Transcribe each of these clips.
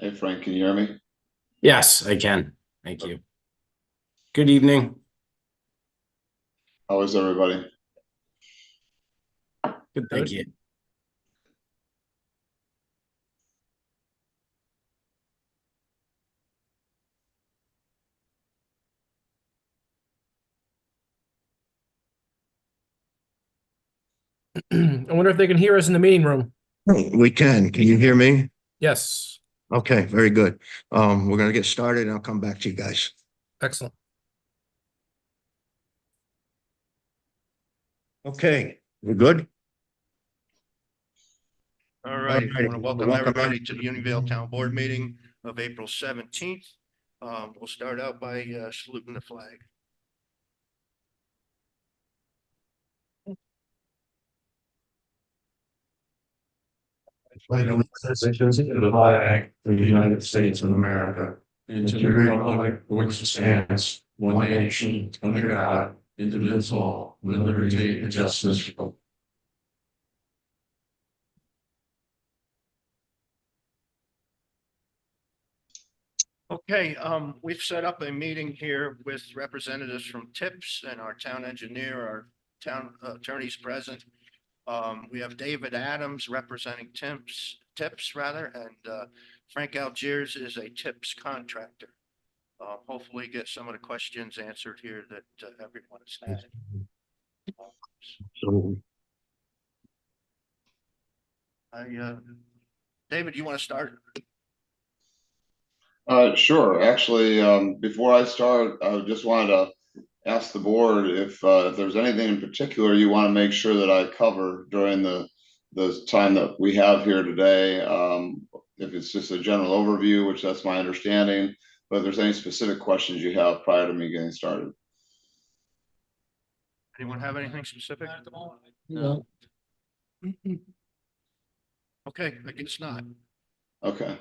Hey Frank, can you hear me? Yes, I can. Thank you. Good evening. How is everybody? Good, thank you. I wonder if they can hear us in the meeting room. We can. Can you hear me? Yes, Okay, very good. We're gonna get started and I'll come back to you guys. excellent. Okay, we're good? All right, I Alrighty. want to welcome everybody to the Unionville Town Board meeting of April 17th. We'll start out by saluting the flag. Pledge allegiance to the flag of the United States of America and to the republic for which it stands, one nation, under God, indivisible, with liberty and justice for all. Okay, we've set up a meeting here with representatives from TIPS and our town engineer, our town attorneys present. We have David Adams representing TIPS rather, and Frank Algiers is a TIPS contractor. Hopefully get some of the questions answered here that everyone has had. So, David, you want to start? Sure. Actually, before I start, I just wanted to ask the board if there's anything in particular you want to make sure that I cover during the time that we have here today. If it's just a general overview, which that's my understanding, but if there's any specific questions you have prior to me getting started. Anyone have anything specific? No. Okay, I guess not. Okay.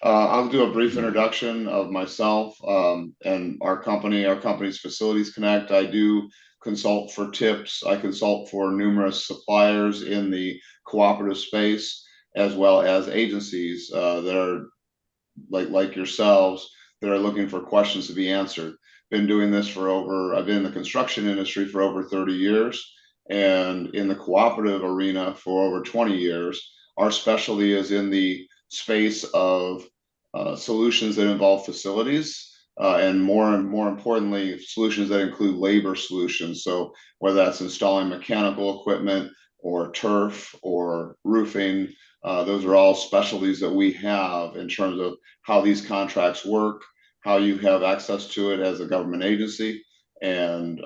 I'll do a brief introduction of myself and our company. Our company's Facilities Connect. I do consult for TIPS. I consult for numerous suppliers in the cooperative space, as well as agencies that are like yourselves that are looking for questions to be answered. Been doing this for I've been in the construction industry for over 30 years and in the cooperative arena for over 20 years. Our specialty is in the space of solutions that involve facilities and more importantly, solutions that include labor solutions. So whether that's installing mechanical equipment or turf or roofing, those are all specialties that we have in terms of how these contracts work, how you have access to it as a government agency, and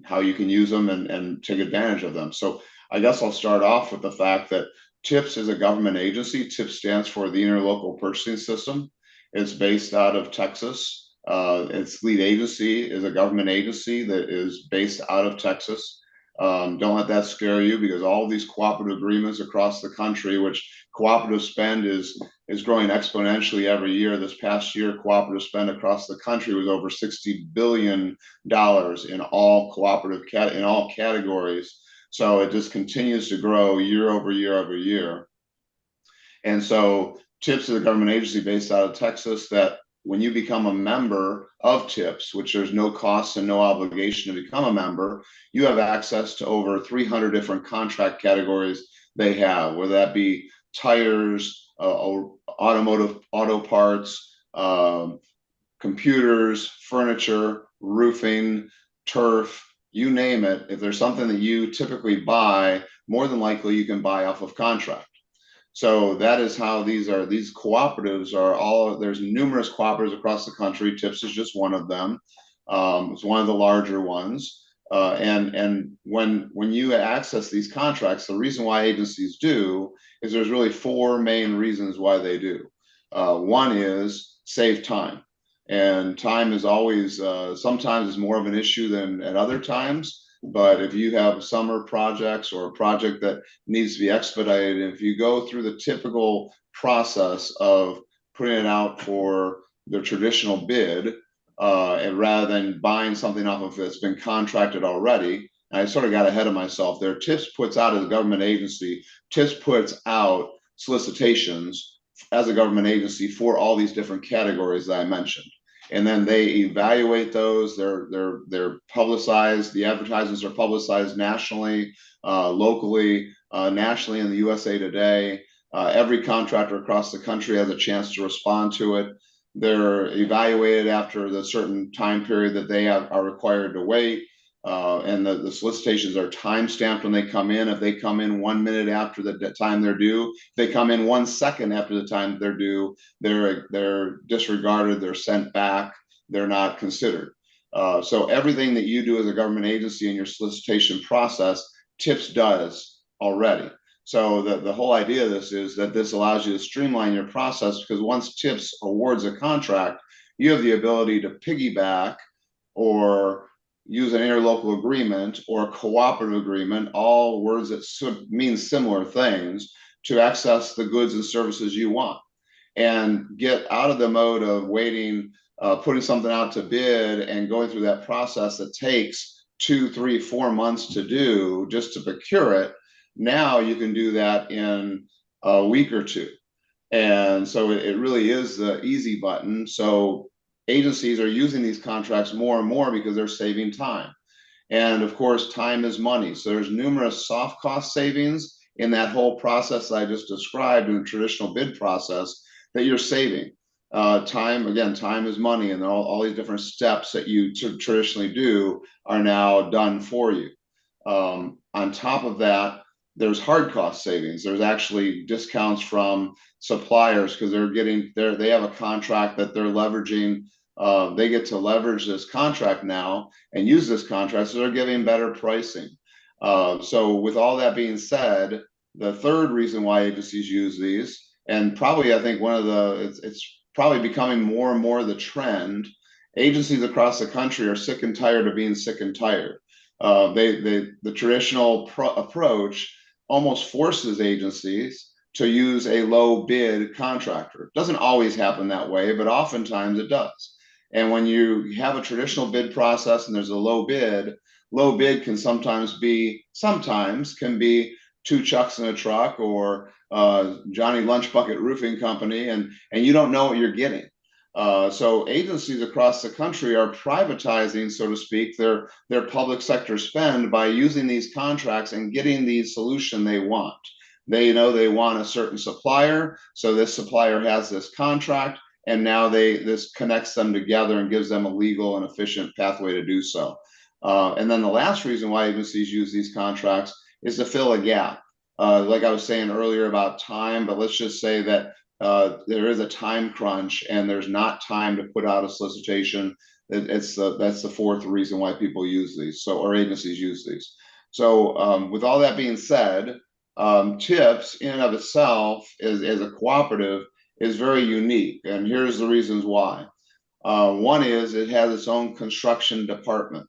how you can use them and take advantage of them. So I guess I'll start off with the fact that TIPS is a government agency. TIPS stands for the Interlocal Purchasing System. It's based out of Texas. Its lead agency is a government agency that is based out of Texas. Don't let that scare you because all of these cooperative agreements across the country, which cooperative spend is growing exponentially every year. This past year, cooperative spend across the country was over $60 billion in all in all categories. So it just continues to grow year over year over year. And so TIPS is a government agency based out of Texas that when you become a member of TIPS, which there's no cost and no obligation to become a member, you have access to over 300 different contract categories they have, whether that be tires, auto parts, computers, furniture, roofing, turf, you name it. If there's something that you typically buy, more than likely you can buy off of contract. So that is how these cooperatives are all, there's numerous cooperatives across the country. TIPS is just one of them. It's one of the larger ones. And when you access these contracts, the reason why agencies do is there's really four main reasons why they do. One is save time. And time is always, sometimes is more of an issue than at other times. But if you have summer projects or a project that needs to be expedited, if you go through the typical process of putting it out for the traditional bid, and rather than buying something off of that's been contracted already, I sort of got ahead of myself there. TIPS puts out as a government agency, TIPS puts out solicitations as a government agency for all these different categories that I mentioned. And then they evaluate those. They're publicized. The advertisements are publicized nationally, locally, nationally in the USA Today. Every contractor across the country has a chance to respond to it. They're evaluated after the certain time period that they are required to wait. And the solicitations are time stamped when they come in. If they come in 1 minute after the time they're due, if they come in 1 second after the time they're due, they're disregarded, they're sent back, they're not considered. So everything that you do as a government agency in your solicitation process, TIPS does already. So the whole idea of this is that this allows you to streamline your process, because once TIPS awards a contract, you have the ability to piggyback or use an interlocal agreement or a cooperative agreement, all words that mean similar things, to access the goods and services you want, and get out of the mode of waiting, putting something out to bid and going through that process that takes 2, 3, 4 months to do just to procure it. Now you can do that in a week or two. And so it really is the easy button. So agencies are using these contracts more and more because they're saving time. And of course, time is money. So there's numerous soft cost savings in that whole process that I just described in the traditional bid process that you're saving. Time, again, time is money, and all these different steps that you traditionally do are now done for you. On top of that, there's hard cost savings. There's actually discounts from suppliers because they have a contract that they're leveraging. They get to leverage this contract now and use this contract, so they're giving better pricing. So with all that being said, the third reason why agencies use these, and probably I think it's probably becoming more and more the trend, agencies across the country are sick and tired of being sick and tired. The traditional approach almost forces agencies to use a low bid contractor. It doesn't always happen that way, but oftentimes it does. And when you have a traditional bid process and there's a low bid can sometimes can be 2 chucks in a truck or Johnny Lunch Bucket Roofing Company, and you don't know what you're getting. So agencies across the country are privatizing, so to speak, their public sector spend by using these contracts and getting the solution they want. They know they want a certain supplier, so this supplier has this contract, and now this connects them together and gives them a legal and efficient pathway to do so. And then the last reason why agencies use these contracts is to fill a gap. Like I was saying earlier about time, but let's just say that there is a time crunch and there's not time to put out a solicitation. That's the fourth reason why people use these, or agencies use these. So with all that being said, TIPS in and of itself as a cooperative is very unique, and here's the reasons why. One is it has its own construction department,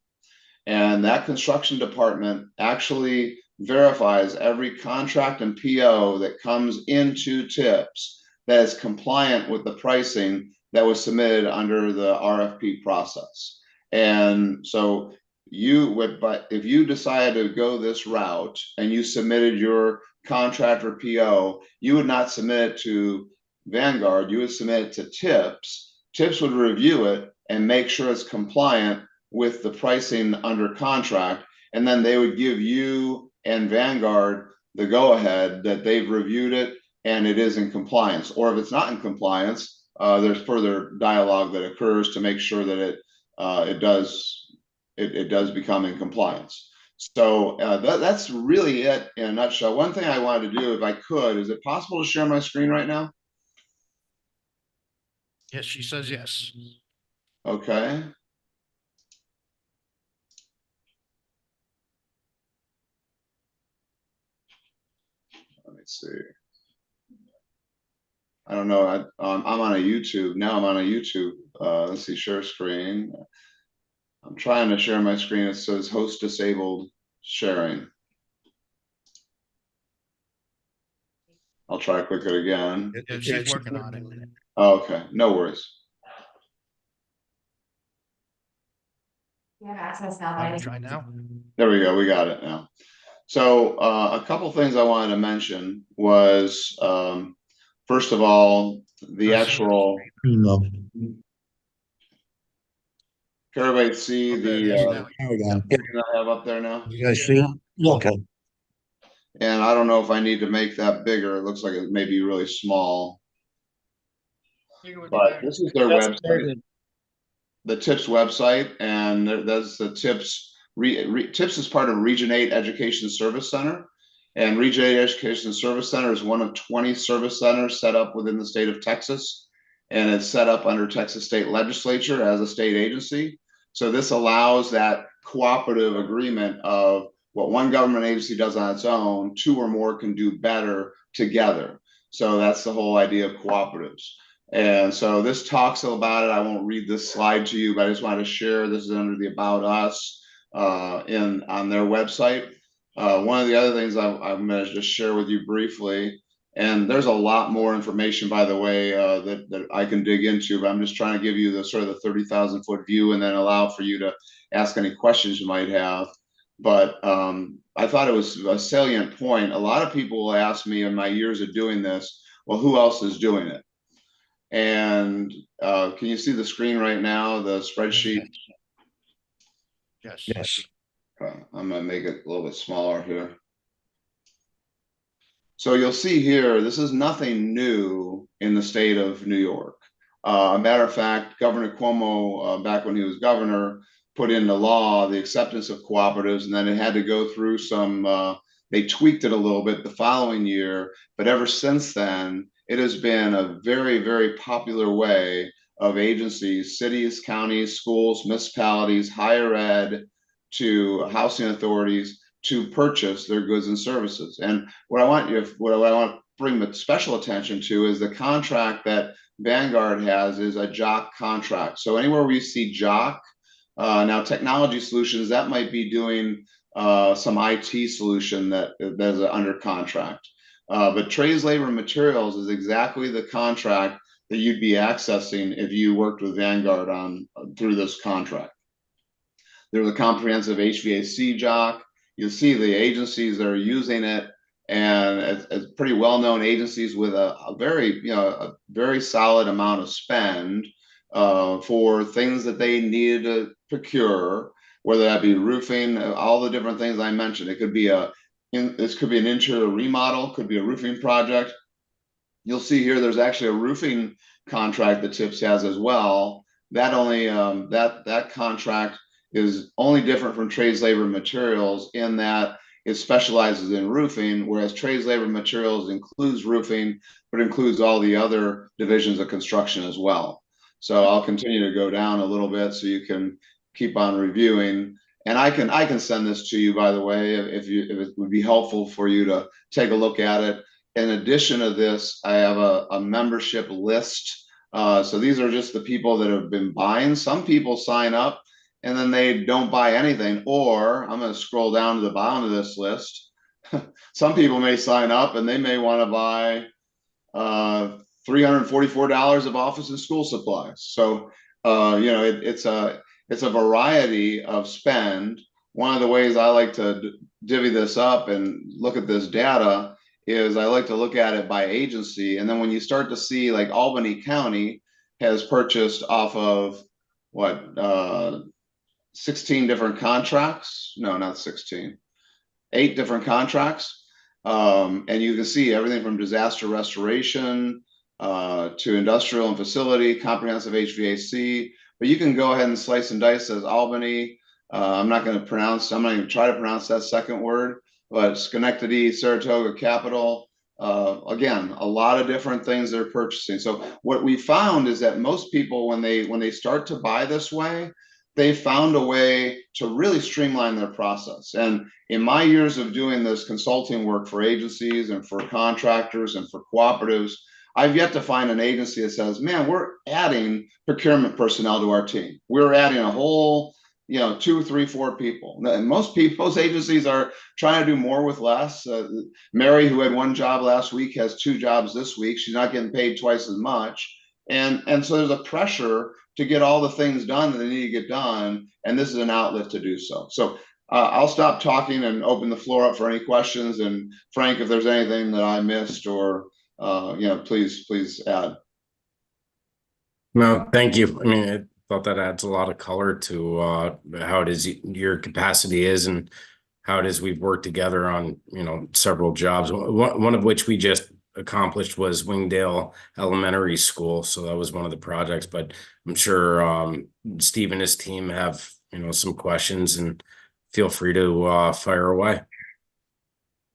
and that construction department actually verifies every contract and PO that comes into TIPS that is compliant with the pricing that was submitted under the RFP process. And so if you decided to go this route and you submitted your contract or PO, you would not submit it to Vanguard, you would submit it to TIPS. TIPS would review it and make sure it's compliant with the pricing under contract, and then they would give you and Vanguard the go-ahead that they've reviewed it and it is in compliance. Or if it's not in compliance, there's further dialogue that occurs to make sure that it does become in compliance. So that's really it in a nutshell. One thing I wanted to do, if I could, is it possible to share my screen right now? Yes, she says yes. Okay. Let me see. I don't know. I'm on a YouTube now. I'm on a YouTube. Let's see, share screen. I'm trying to share my screen. It says host disabled sharing. I'll try to click it again. Yeah, she's working on it. Okay, no worries. You have access now. I'll Vale. try now. There we go. We got it now. So a couple things I wanted to mention was First of all, the actual, No. can everybody see the, Now There we go. screen I have up there now? You guys see it? Okay. And I don't know if I need to make that bigger. It looks like it may be really small, you would be but better. this is their website. The TIPS website, and that's the TIPS. TIPS is part of Region 8 Education Service Center, and Region 8 Education Service Center is one of 20 service centers set up within the state of Texas, and it's set up under Texas State Legislature as a state agency. So this allows that cooperative agreement of what one government agency does on its own, two or more can do better together. So that's the whole idea of cooperatives. And so this talks about it. I won't read this slide to you, but I just wanted to share. This is under the About Us on their website. One of the other things I'm going to just share with you briefly, and there's a lot more information, by the way, that I can dig into, but I'm just trying to give you the sort of the 30,000 foot view and then allow for you to ask any questions you might have. But I thought it was a salient point. A lot of people will ask me in my years of doing this, well, who else is doing it? And can you see the screen right now, the spreadsheet? Yes. Yes. I'm gonna make it a little bit smaller here. So you'll see here, this is nothing new in the state of New York. A matter of fact, Governor Cuomo, back when he was governor, put into law the acceptance of cooperatives, and then it had to go through some, they tweaked it a little bit the following year, but ever since then, it has been a very, very popular way of agencies, cities, counties, schools, municipalities, higher ed, to housing authorities to purchase their goods and services. And what I want to bring special attention to is the contract that Vanguard has is a JOC contract. So anywhere we see JOC, now technology solutions, that might be doing some IT solution that's under contract. But trades, labor, and materials is exactly the contract that you'd be accessing if you worked with Vanguard through this contract. There's a comprehensive HVAC JOC. You'll see the agencies that are using it, and it's pretty well-known agencies with a very solid amount of spend for things that they needed to procure, whether that be roofing, all the different things I mentioned. It could be this could be an interior remodel, could be a roofing project. You'll see here there's actually a roofing contract that TIPS has as well. That only that contract is only different from trades, labor, and materials in that it specializes in roofing, whereas trades, labor, and materials includes roofing, but includes all the other divisions of construction as well. So I'll continue to go down a little bit so you can keep on reviewing. And I can send this to you, by the way, if it would be helpful for you to take a look at it. In addition to this, I have a membership list. So these are just the people that have been buying. Some people sign up and then they don't buy anything, or I'm going to scroll down to the bottom of this list. Some people may sign up and they may want to buy $344 of office and school supplies. So it's a variety of spend. One of the ways I like to divvy this up and look at this data is I like to look at it by agency. And then when you start to see like Albany County has purchased off of 16 different contracts. No, not 16, 8 different contracts. And you can see everything from disaster restoration to industrial and facility, comprehensive HVAC. But you can go ahead and slice and dice as Albany. I'm not going to try to pronounce that second word, but Schenectady, Saratoga, Capital. Again, a lot of different things they're purchasing. So what we found is that most people, when they start to buy this way, they found a way to really streamline their process. And in my years of doing this consulting work for agencies and for contractors and for cooperatives, I've yet to find an agency that says, man, we're adding procurement personnel to our team. We're adding a whole, 2, 3, 4 people. And most agencies are trying to do more with less. Mary, who had 1 job last week, has 2 jobs this week. She's not getting paid twice as much. And so there's a pressure to get all the things done that they need to get done. And this is an outlet to do so. So I'll stop talking and open the floor up for any questions. And Frank, if there's anything that I missed or please add. No, thank you. I mean, I thought that adds a lot of color to how it is your capacity is and how it is we've worked together on, several jobs. One of which we just accomplished was Wingdale Elementary School. So that was one of the projects, but I'm sure Steve and his team have, some questions, and feel free to fire away.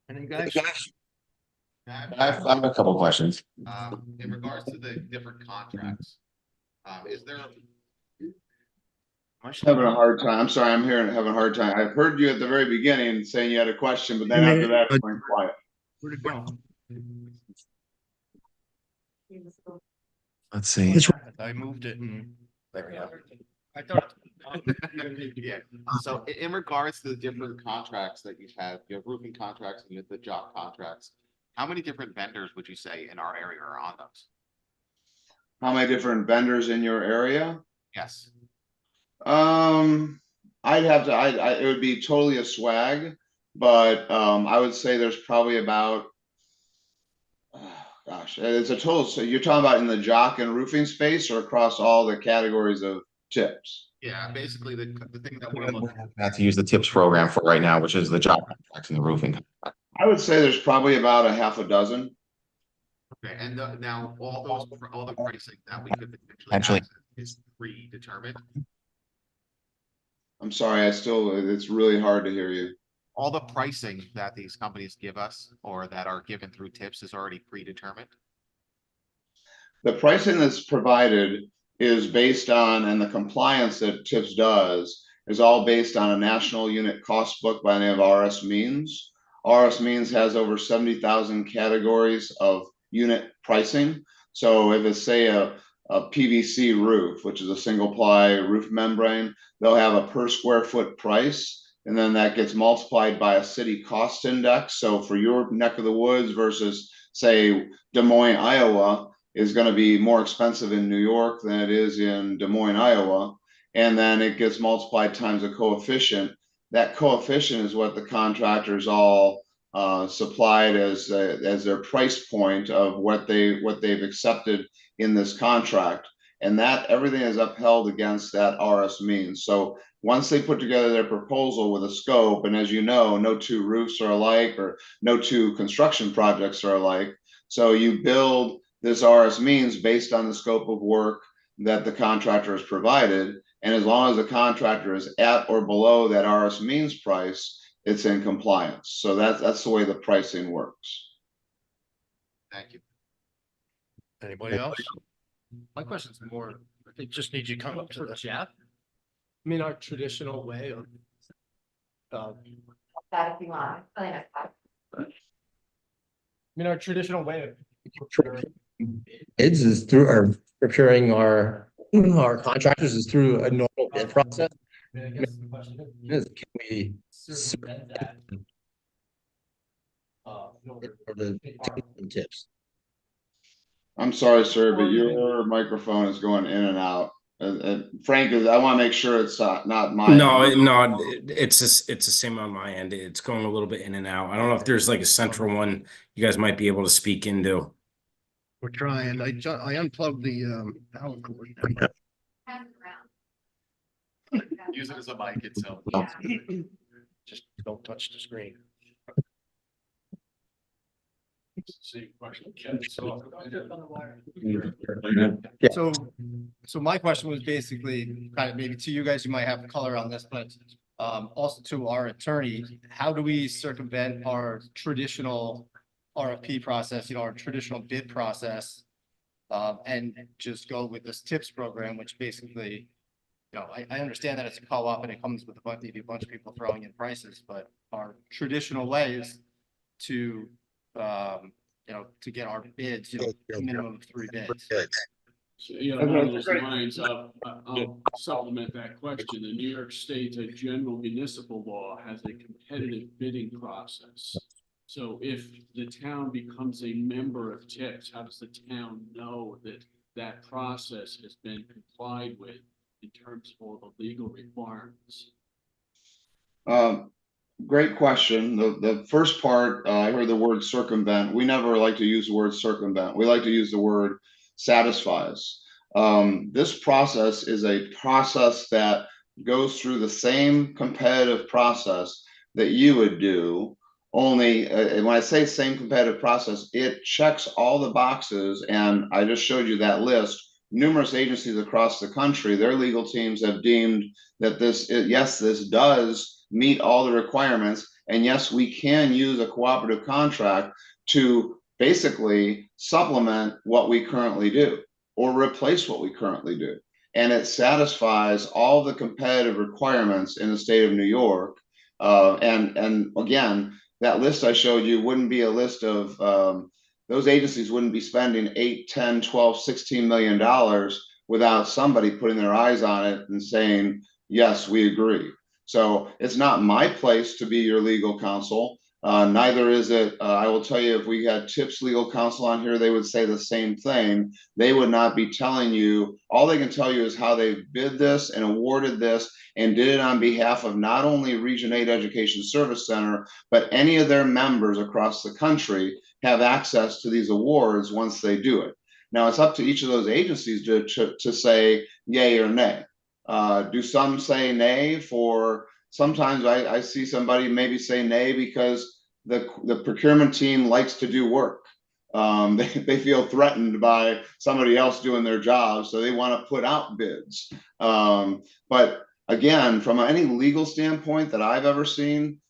And you guys, I have a couple questions. In regards to the different contracts, is there? Having a hard time. I'm sorry, having a hard time. I heard you at the very beginning saying you had a question, but then after that, it went quiet. where'd it go? Let's see. I moved it and. There we go. I thought. Yeah, so in regards to the different contracts that you have roofing contracts and you have the job contracts. How many different vendors would you say in our area are on those? How many different vendors in your area? Yes. I'd have to, it would be totally a swag, but, I would say there's probably about, gosh, it's a total, so you're talking about in the jock and roofing space or across all the categories of tips? Yeah, basically the thing that we're looking at to use the TIPS program for right now, which is the job contracts and the roofing. I would say there's probably about a half a dozen. Okay, and now all the pricing that we could potentially access is predetermined. I'm sorry, it's really hard to hear you. All the pricing that these companies give us or that are given through TIPS is already predetermined. The pricing that's provided is based on, and the compliance that TIPS does is all based on a national unit cost book by the name of RS Means. RS Means has over 70,000 categories of unit pricing. So if it's say a PVC roof, which is a single ply roof membrane, they'll have a per square foot price. And then that gets multiplied by a city cost index. So for your neck of the woods versus say Des Moines, Iowa, is going to be more expensive in New York than it is in Des Moines, Iowa. And then it gets multiplied times a coefficient. That coefficient is what the contractors all supplied as their price point of what they've accepted in this contract, and that everything is upheld against that RS Means. So once they put together their proposal with a scope, and as you know, no two roofs are alike or no two construction projects are alike. So you build this RS Means based on the scope of work that the contractor has provided. And as long as the contractor is at or below that RS Means price, it's in compliance. So that's the way the pricing works. Thank you. Anybody else? My question's more, It just needs you to come up to for the. Jeff. I mean, our traditional way of, That if you want. I mean, our traditional way of bids is through our procuring our contractors is through a normal bid process. I mean, I guess the question Can we circumvent that. In order for the tips? I'm sorry, sir, but your microphone is going in and out. Frank, I want to make sure it's not my. No, it's the same on my end. It's going a little bit in and out. I don't know if there's like a central one you guys might be able to speak into. We're trying. I unplugged the power cord. Use it as a mic itself. Just don't touch the screen. So my question was basically kind of maybe to you guys, you might have color on this, but also to our attorney, how do we circumvent our traditional RFP process, our traditional bid process, and just go with this TIPS program, which basically, I understand that it's a co-op and it comes with maybe a bunch of people throwing in prices, but our traditional way is to to get our bids, minimum of 3 bids. So, along those lines, I'll supplement that question. The New York State general municipal law has a competitive bidding process. So if the town becomes a member of TIPS, how does the town know that that process has been complied with in terms of all the legal requirements? Great question. The first part, I heard the word circumvent. We never like to use the word circumvent. We like to use the word satisfies. This process is a process that goes through the same competitive process that you would do. Only, and when I say same competitive process, it checks all the boxes. And I just showed you that list. Numerous agencies across the country, their legal teams have deemed that yes, this does meet all the requirements. And yes, we can use a cooperative contract to basically supplement what we currently do or replace what we currently do. And it satisfies all the competitive requirements in the state of New York. And again, that list I showed you wouldn't be a list of those agencies wouldn't be spending 8, 10, 12, 16 million dollars without somebody putting their eyes on it and saying, yes, we agree. So it's not my place to be your legal counsel. Neither is it, I will tell you, if we had TIPS legal counsel on here, they would say the same thing. They would not be telling you, all they can tell you is how they bid this and awarded this and did it on behalf of not only Region 8 Education Service Center, but any of their members across the country have access to these awards once they do it. Now it's up to each of those agencies to say yay or nay. Do some say nay for, sometimes I see somebody maybe say nay because the procurement team likes to do work. They feel threatened by somebody else doing their job, so they want to put out bids. But again, from any legal standpoint that I've ever seen,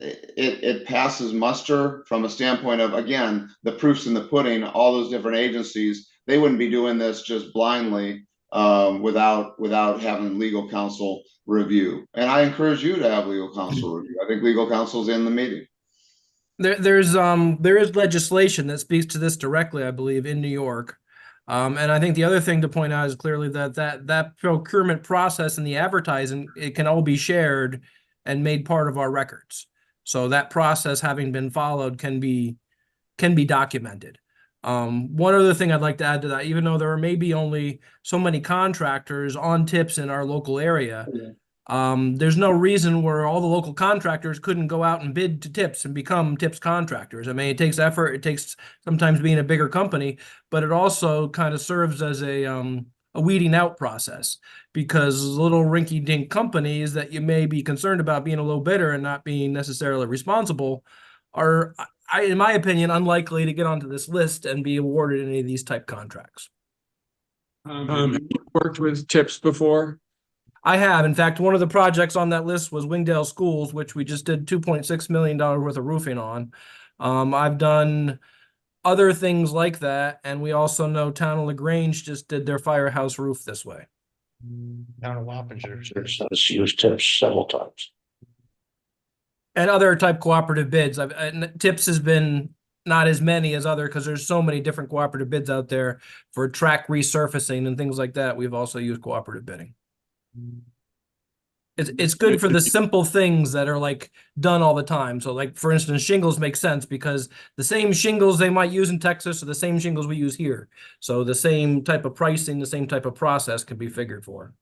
it passes muster from a standpoint of, again, the proof's in the pudding. All those different agencies, they wouldn't be doing this just blindly without having legal counsel review. And I encourage you to have legal counsel review. I think legal counsel's in the meeting. There is legislation that speaks to this directly, I believe, in New York. And I think the other thing to point out is clearly that procurement process and the advertising, it can all be shared and made part of our records. So that process having been followed can be documented. One other thing I'd like to add to that, even though there are maybe only so many contractors on TIPS in our local area, there's no reason where all the local contractors couldn't go out and bid to TIPS and become TIPS contractors. I mean, it takes effort. It takes sometimes being a bigger company, but it also kind of serves as a weeding out process, because little rinky-dink companies that you may be concerned about being a low bidder and not being necessarily responsible are, in my opinion, unlikely to get onto this list and be awarded any of these type contracts. Have you worked with TIPS before? I have. In fact, one of the projects on that list was Wingdale Schools, which we just did $2.6 million worth of roofing on. I've done other things like that, and we also know Town of LaGrange just did their firehouse roof this way. Town of Wappinger. It's used TIPS several times. And other type cooperative bids. TIPS has been not as many as other, because there's so many different cooperative bids out there for track resurfacing and things like that. We've also used cooperative bidding. It's good for the simple things that are like done all the time. So like, for instance, shingles make sense because the same shingles they might use in Texas are the same shingles we use here. So the same type of pricing, the same type of process can be figured for.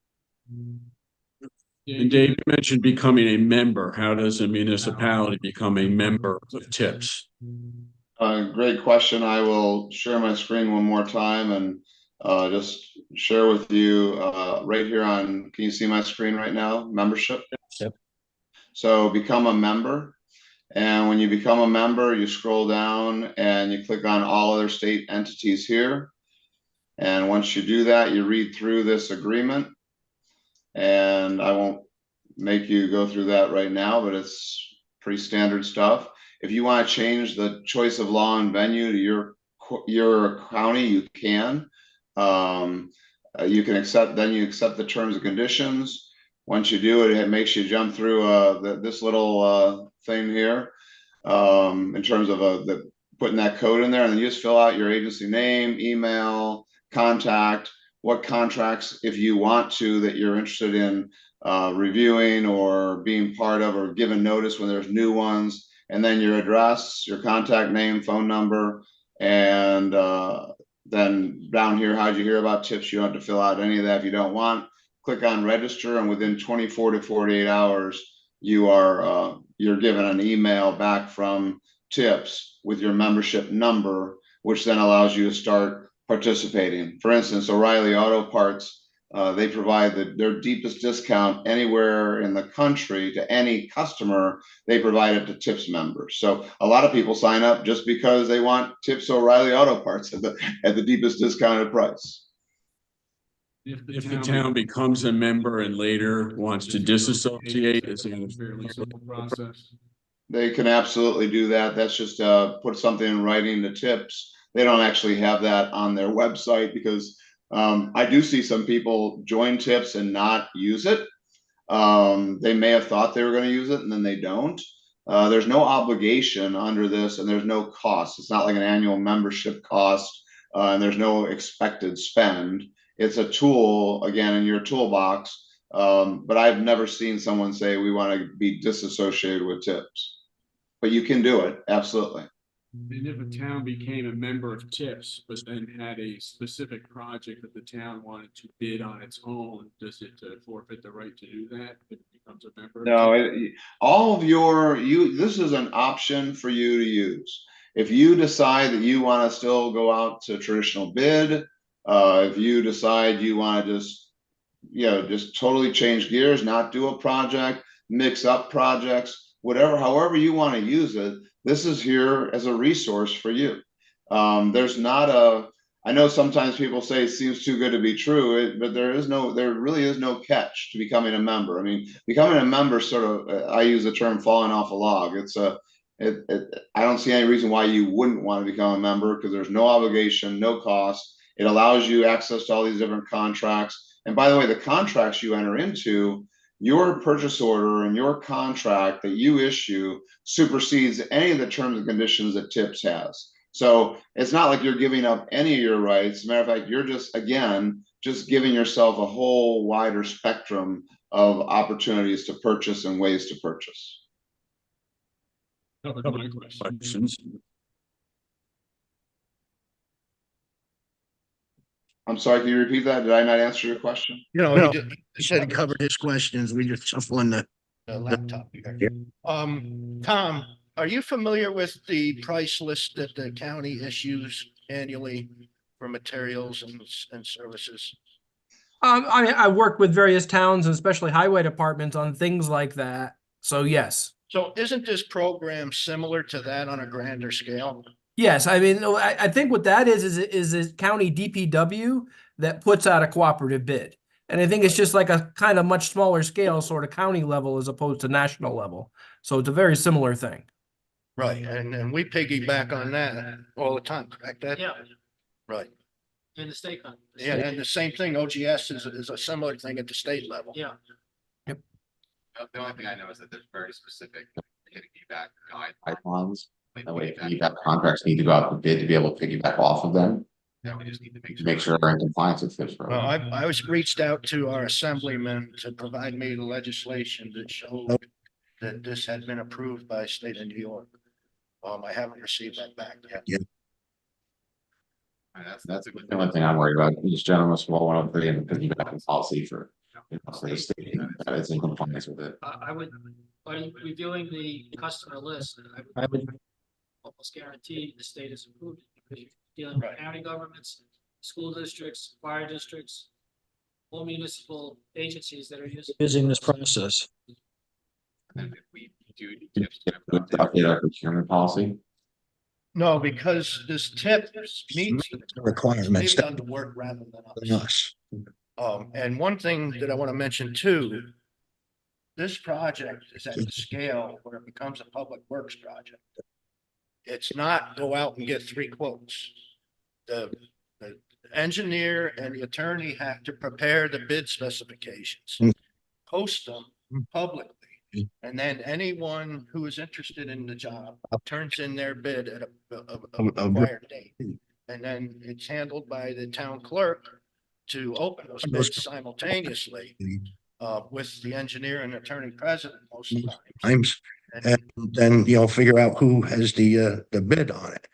And Dave, you mentioned becoming a member. How does a municipality become a member of TIPS? Great question. I will share my screen one more time and just share with you right here on, can you see my screen right now? Membership. Yep. So become a member. And when you become a member, you scroll down and you click on all other state entities here. And once you do that, you read through this agreement. And I won't make you go through that right now, but it's pretty standard stuff. If you want to change the choice of law and venue to your county, you can. You can accept, then you accept the terms and conditions. Once you do it, it makes you jump through this little thing here in terms of putting that code in there, and then you just fill out your agency name, email, contact, what contracts, if you want to, that you're interested in reviewing or being part of, or giving notice when there's new ones, and then your address, your contact name, phone number, and then down here, how'd you hear about TIPS? You don't have to fill out any of that if you don't want. Click on register, and within 24 to 48 hours, you're given an email back from Tips with your membership number, which then allows you to start participating. For instance, O'Reilly Auto Parts, they provide their deepest discount anywhere in the country to any customer. They provide it to Tips members. So a lot of people sign up just because they want Tips O'Reilly Auto Parts at the deepest discounted price. If the town becomes a member and later wants to disassociate, it's a fairly simple process. They can absolutely do that. That's just put something in writing to Tips. They don't actually have that on their website because I do see some people join Tips and not use it. They may have thought they were going to use it and then they don't. There's no obligation under this and there's no cost. It's not like an annual membership cost, and there's no expected spend. It's a tool, again, in your toolbox. But I've never seen someone say we want to be disassociated with Tips. But you can do it, absolutely. And if a town became a member of Tips, but then had a specific project that the town wanted to bid on its own, does it forfeit the right to do that if it becomes a member? No, all of this is an option for you to use. If you decide that you want to still go out to traditional bid, if you decide you want to just totally change gears, not do a project, mix up projects, whatever, however you want to use it, this is here as a resource for you. There's not I know sometimes people say it seems too good to be true, but there really is no catch to becoming a member. I mean, becoming a member sort of, I use the term falling off a log. I don't see any reason why you wouldn't want to become a member because there's no obligation, no cost. It allows you access to all these different contracts. And by the way, the contracts you enter into, your purchase order and your contract that you issue supersedes any of the terms and conditions that Tips has. So it's not like you're giving up any of your rights. As a matter of fact, you're just giving yourself a whole wider spectrum of opportunities to purchase and ways to purchase. Covered my questions. I'm sorry, can you repeat that? Did I not answer your question? No, he said he covered his questions. We just shuffling the laptop here. Tom, are you familiar with the price list that the county issues annually for materials and services? I mean, I work with various towns and especially highway departments on things like that. So yes. So isn't this program similar to that on a grander scale? Yes, I mean, I think what that is county DPW that puts out a cooperative bid. And I think it's just like a kind of much smaller scale, sort of county level as opposed to national level. So it's a very similar thing. Right, and we piggyback on that all the time, correct? Yeah. Right. In the state. Yeah, and the same thing, OGS is a similar thing at the state level. Yeah. Yep. The only thing I know is that there's very specific piggyback guidelines. That way, if piggyback contracts need to go out to bid to be able to piggyback off of them. Yeah, we just need to make sure they're in compliance with this. Well, I was reached out to our assemblyman to provide me the legislation that showed that this had been approved by state of New York. I haven't received that back yet. Yeah. That's the only thing I'm worried about. Each gentleman will want to put in the piggyback policy for the state that is in compliance with it. I would, by reviewing the customer list, I would almost guarantee the state is approved because you're dealing with county governments, school districts, fire districts, all municipal agencies that are using this process. And if we do update our procurement policy. No, because this tip meets the Requirements. they've done the work rather than us. And one thing that I want to mention too, this project is at the scale where it becomes a public works project. It's not go out and get 3 quotes. The engineer and the attorney have to prepare the bid specifications, post them publicly. And then anyone who is interested in the job turns in their bid at a required date. And then it's handled by the town clerk to open those bids simultaneously with the engineer and attorney present most of the times. And then, figure out who has the bid on it.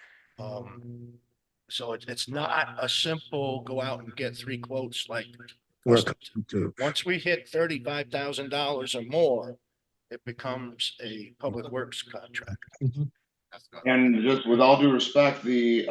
So it's not a simple go out and get 3 quotes like once we hit $35,000 or more, it becomes a public works contract. And just with all due respect, the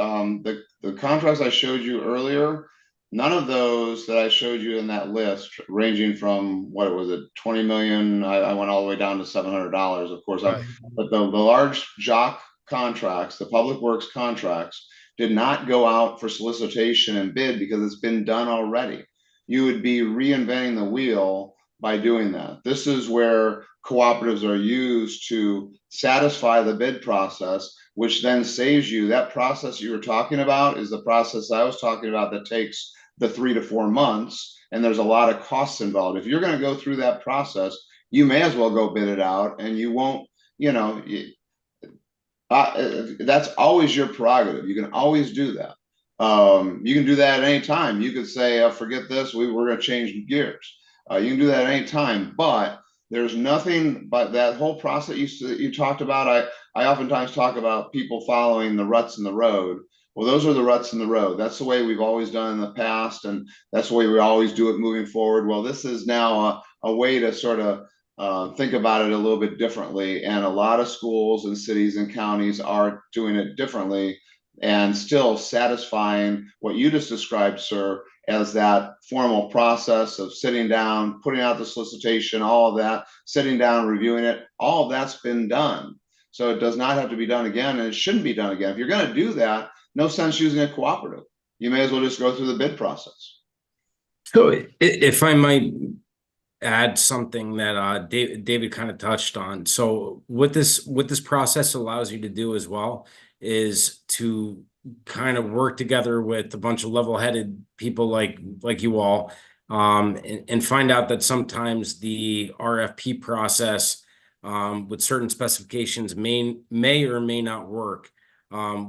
contracts I showed you earlier, none of those that I showed you in that list, ranging from, what was it, 20 million, I went all the way down to $700, of course. Right. But the large jock contracts, the public works contracts, did not go out for solicitation and bid because it's been done already. You would be reinventing the wheel by doing that. This is where cooperatives are used to satisfy the bid process, which then saves you. That process you were talking about is the process I was talking about that takes the 3 to 4 months, and there's a lot of costs involved. If you're going to go through that process, you may as well go bid it out, and you won't, that's always your prerogative. You can always do that. You can do that at any time. You could say, forget this, we're going to change gears. You can do that at any time, but there's nothing but that whole process you talked about. I oftentimes talk about people following the ruts in the road. Well, those are the ruts in the road. That's the way we've always done in the past, and that's the way we always do it moving forward. Well, this is now a way to sort of think about it a little bit differently. And a lot of schools and cities and counties are doing it differently and still satisfying what you just described, sir, as that formal process of sitting down, putting out the solicitation, all of that, sitting down, reviewing it, all of that's been done. So it does not have to be done again, and it shouldn't be done again. If you're going to do that, no sense using a cooperative. You may as well just go through the bid process. So if I might add something that David kind of touched on. So what this process allows you to do as well is to kind of work together with a bunch of level-headed people like you all, and find out that sometimes the RFP process with certain specifications may or may not work.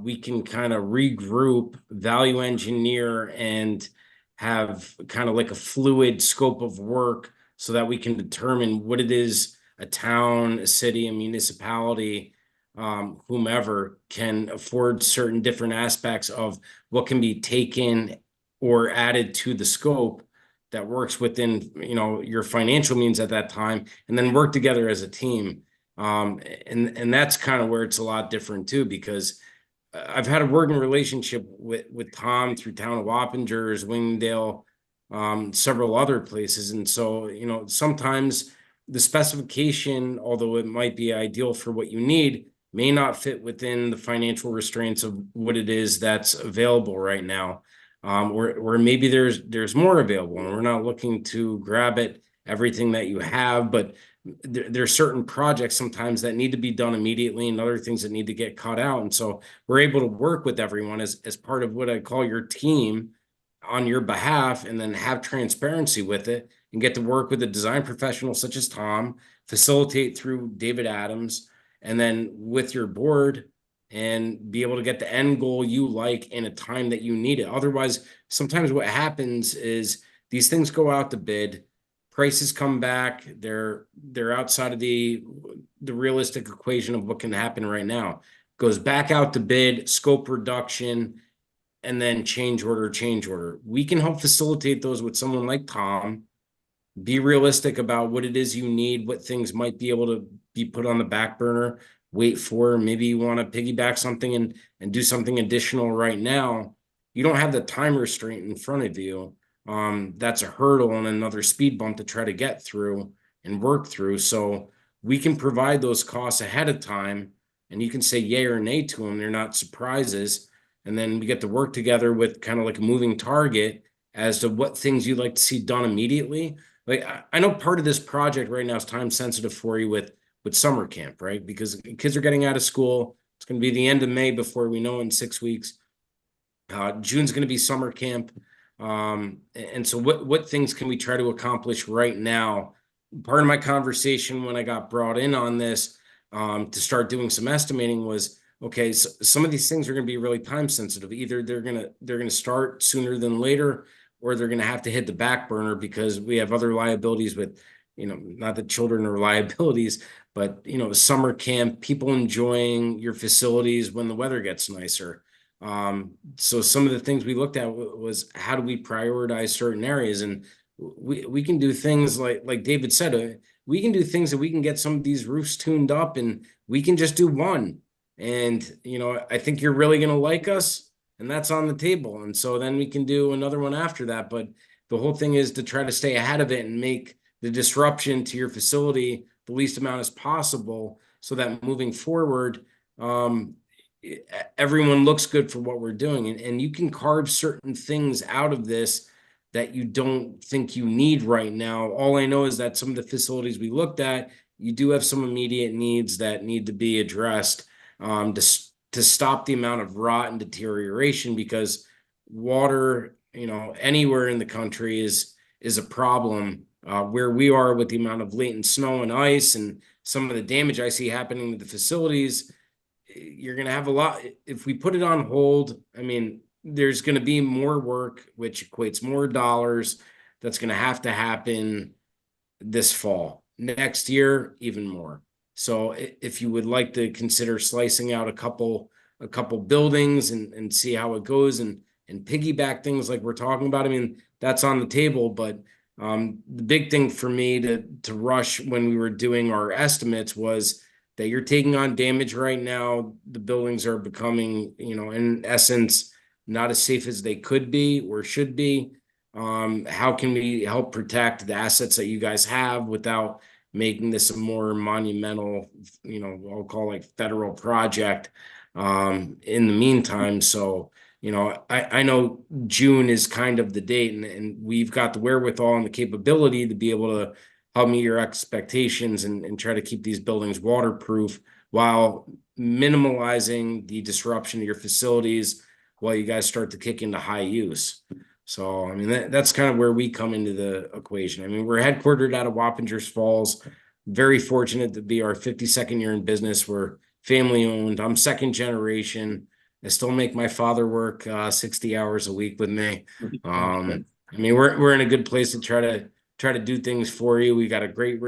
We can kind of regroup, value engineer, and have kind of like a fluid scope of work so that we can determine what it is a town, a city, a municipality, whomever can afford certain different aspects of what can be taken or added to the scope that works within, your financial means at that time, and then work together as a team. And that's kind of where it's a lot different too, because I've had a working relationship with Tom through Town of Wappingers, Wingdale, several other places. And so, sometimes the specification, although it might be ideal for what you need, may not fit within the financial restraints of what it is that's available right now. Or maybe there's more available, and we're not looking to grab everything that you have, but there are certain projects sometimes that need to be done immediately and other things that need to get cut out. And so we're able to work with everyone as part of what I call your team on your behalf, and then have transparency with it and get to work with a design professional such as Tom, facilitate through David Adams, and then with your board, and be able to get the end goal you like in a time that you need it. Otherwise, sometimes what happens is these things go out to bid, prices come back, they're outside of the realistic equation of what can happen right now. Goes back out to bid, scope reduction, and then change order. We can help facilitate those with someone like Tom. Be realistic about what it is you need, what things might be able to be put on the back burner, wait for, maybe you want to piggyback something and do something additional right now. You don't have the time restraint in front of you. That's a hurdle and another speed bump to try to get through and work through. So we can provide those costs ahead of time, and you can say yay or nay to them. They're not surprises. And then we get to work together with kind of like a moving target as to what things you'd like to see done immediately. Like, I know part of this project right now is time sensitive for you with summer camp, right? Because kids are getting out of school. It's going to be the end of May before we know, in 6 weeks. June's going to be summer camp. And so what things can we try to accomplish right now? Part of my conversation when I got brought in on this to start doing some estimating was, okay, so some of these things are going to be really time sensitive. Either they're going to start sooner than later, or they're going to have to hit the back burner because we have other liabilities with, not that children are liabilities, but, summer camp, people enjoying your facilities when the weather gets nicer. So some of the things we looked at was how do we prioritize certain areas, and we can do things like David said, we can do things that we can get some of these roofs tuned up and we can just do one. And, you know, I think you're really going to like us, and that's on the table. And so then we can do another one after that. But the whole thing is to try to stay ahead of it and make the disruption to your facility the least amount as possible, so that moving forward, everyone looks good for what we're doing. And you can carve certain things out of this that you don't think you need right now. All I know is that some of the facilities we looked at, you do have some immediate needs that need to be addressed, to stop the amount of rot and deterioration, because water, you know, anywhere in the country is a problem. Where we are with the amount of latent snow and ice and some of the damage I see happening to the facilities, you're going to have a lot. If we put it on hold, I mean, there's going to be more work, which equates more dollars. That's going to happen this fall. Next year, even more. So if you would like to consider slicing out a couple buildings and see how it goes and piggyback things like we're talking about, I mean, that's on the table. But the big thing for me to rush when we were doing our estimates was that you're taking on damage right now. The buildings are becoming, you know, in essence, not as safe as they could be or should be. How can we help protect the assets that you guys have without making this a more monumental, you know, I'll call it federal project in the meantime? So, you know, I know June is kind of the date, and we've got the wherewithal and the capability to be able to help meet your expectations and try to keep these buildings waterproof while minimalizing the disruption to your facilities while you guys start to kick into high use. So, I mean, that's kind of where we come into the equation. I mean, we're headquartered out of Wappingers Falls. Very fortunate to be our 52nd year in business. We're family owned. I'm second generation. I still make my father work 60 hours a week with me. I mean, we're in a good place to try to do things for you. We got a great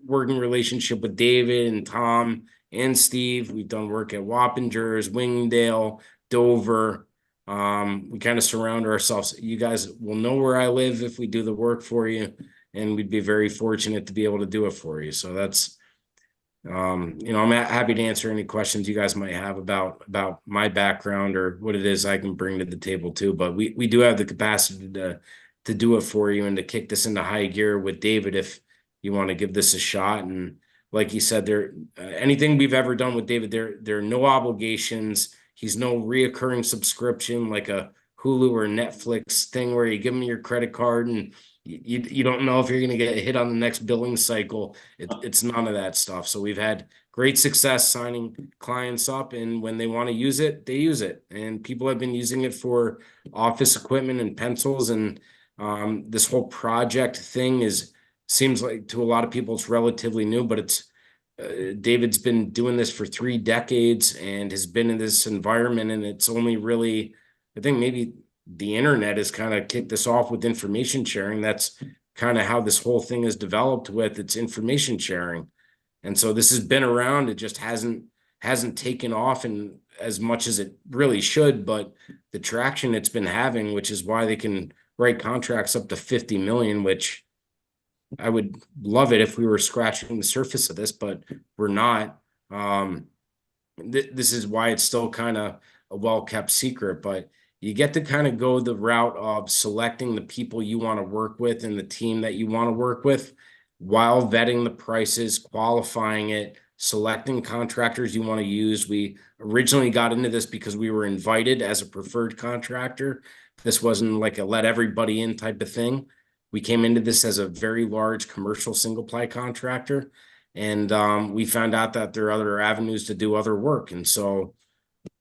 working relationship with David and Tom and Steve. We've done work at Wappingers, Wingdale, Dover. We kind of surround ourselves. You guys will know where I live if we do the work for you, and we'd be very fortunate to be able to do it for you. So that's, you know, I'm happy to answer any questions you guys might have about my background or what it is I can bring to the table too. But we do have the capacity to do it for you and to kick this into high gear with David if you want to give this a shot. And like you said, anything we've ever done with David, there are no obligations. He's no reoccurring subscription like a Hulu or Netflix thing where you give him your credit card and you don't know if you're going to get hit on the next billing cycle. It's none of that stuff. So we've had great success signing clients up, and when they want to use it, they use it. And people have been using it for office equipment and pencils. And this whole project thing seems like to a lot of people it's relatively new, but it's David's been doing this for 3 decades and has been in this environment, and it's only really, I think maybe the internet has kind of kicked this off with information sharing. That's kind of how this whole thing is developed with its information sharing. And so this has been around. It just hasn't taken off in as much as it really should, but the traction it's been having, which is why they can write contracts up to 50 million, which I would love it if we were scratching the surface of this, but we're not. This is why it's still kind of a well-kept secret, but you get to kind of go the route of selecting the people you want to work with and the team that you want to work with while vetting the prices, qualifying it, selecting contractors you want to use. We originally got into this because we were invited as a preferred contractor. This wasn't like a let everybody in type of thing. We came into this as a very large commercial single ply contractor, and we found out that there are other avenues to do other work. And so,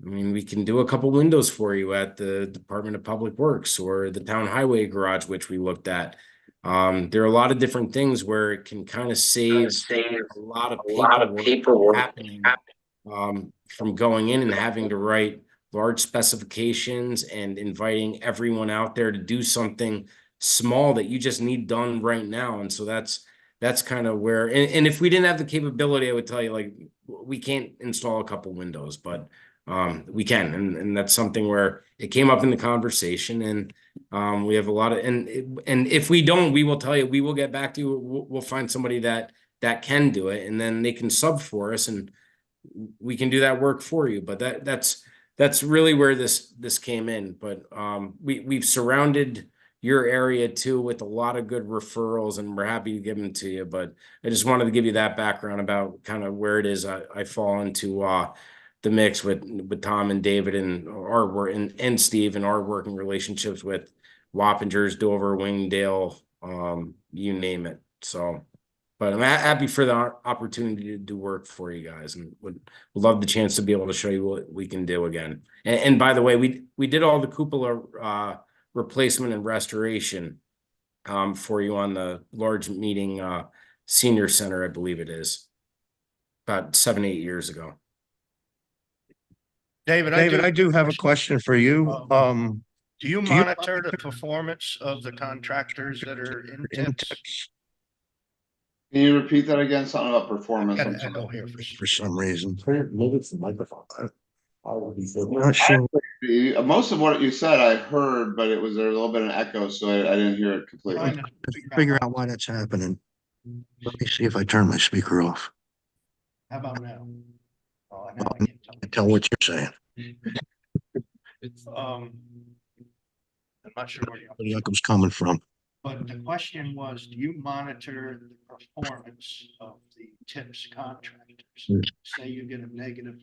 I mean, we can do a couple windows for you at the Department of Public Works or the town highway garage, which we looked at. There are a lot of different things where it can kind of save a lot of paperwork happening from going in and having to write large specifications and inviting everyone out there to do something small that you just need done right now. And so that's kind of where, and if we didn't have the capability, I would tell you, like, we can't install a couple windows, but we can. And that's something where it came up in the conversation, and we have a lot of, and if we don't, we will tell you, we will get back to you. We'll find somebody that that can do it, and then they can sub for us, and we can do that work for you. But that's really where this came in. But we've surrounded your area too with a lot of good referrals, and we're happy to give them to you. But I just wanted to give you that background about kind of where it is I fall into the mix with Tom and David and our work and Steve and our working relationships with Wappingers, Dover, Wingdale, you name it. So, but I'm happy for the opportunity to do work for you guys, and would love the chance to be able to show you what we can do again. And by the way, we did all the cupola replacement and restoration for you on the large meeting senior center, I believe it is, about 7-8 years ago. David, I do have a question for you. Do you monitor the performance of the contractors that are in tips? Can you repeat that again? Something about performance. Got an echo here For some reason. Maybe it's the microphone. I'm not sure. Most of what you said I heard, but there was a little bit of an echo, so I didn't hear it completely. Figure out why that's happening. Let me see if I turn my speaker off. How about now? Oh, now I can tell what you're saying. I'm not sure where Where the echo's coming from. but the question was, do you monitor the performance of the tips contractors? Say you get a negative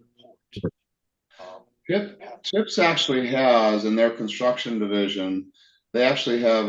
report. Tips actually has in their construction division, they actually have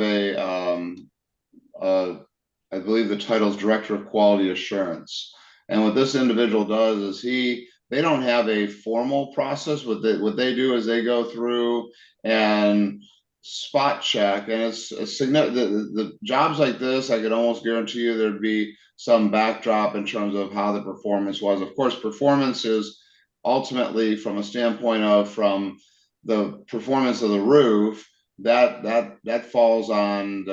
I believe the title is Director of Quality Assurance. And what this individual does is they don't have a formal process. What they do is they go through and spot check, and it's a the jobs like this, I could almost guarantee you there'd be some backdrop in terms of how the performance was. Of course, performance is ultimately from a standpoint of from the performance of the roof, that falls on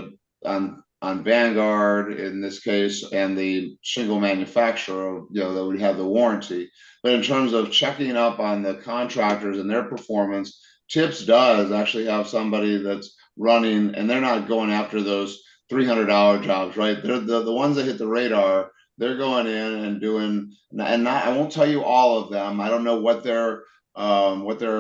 Vanguard in this case, and the shingle manufacturer, that would have the warranty. But in terms of checking up on the contractors and their performance, Tips does actually have somebody that's running, and they're not going after those $300 jobs, right? They're the ones that hit the radar. They're going in and doing, and not, I won't tell you all of them. I don't know what their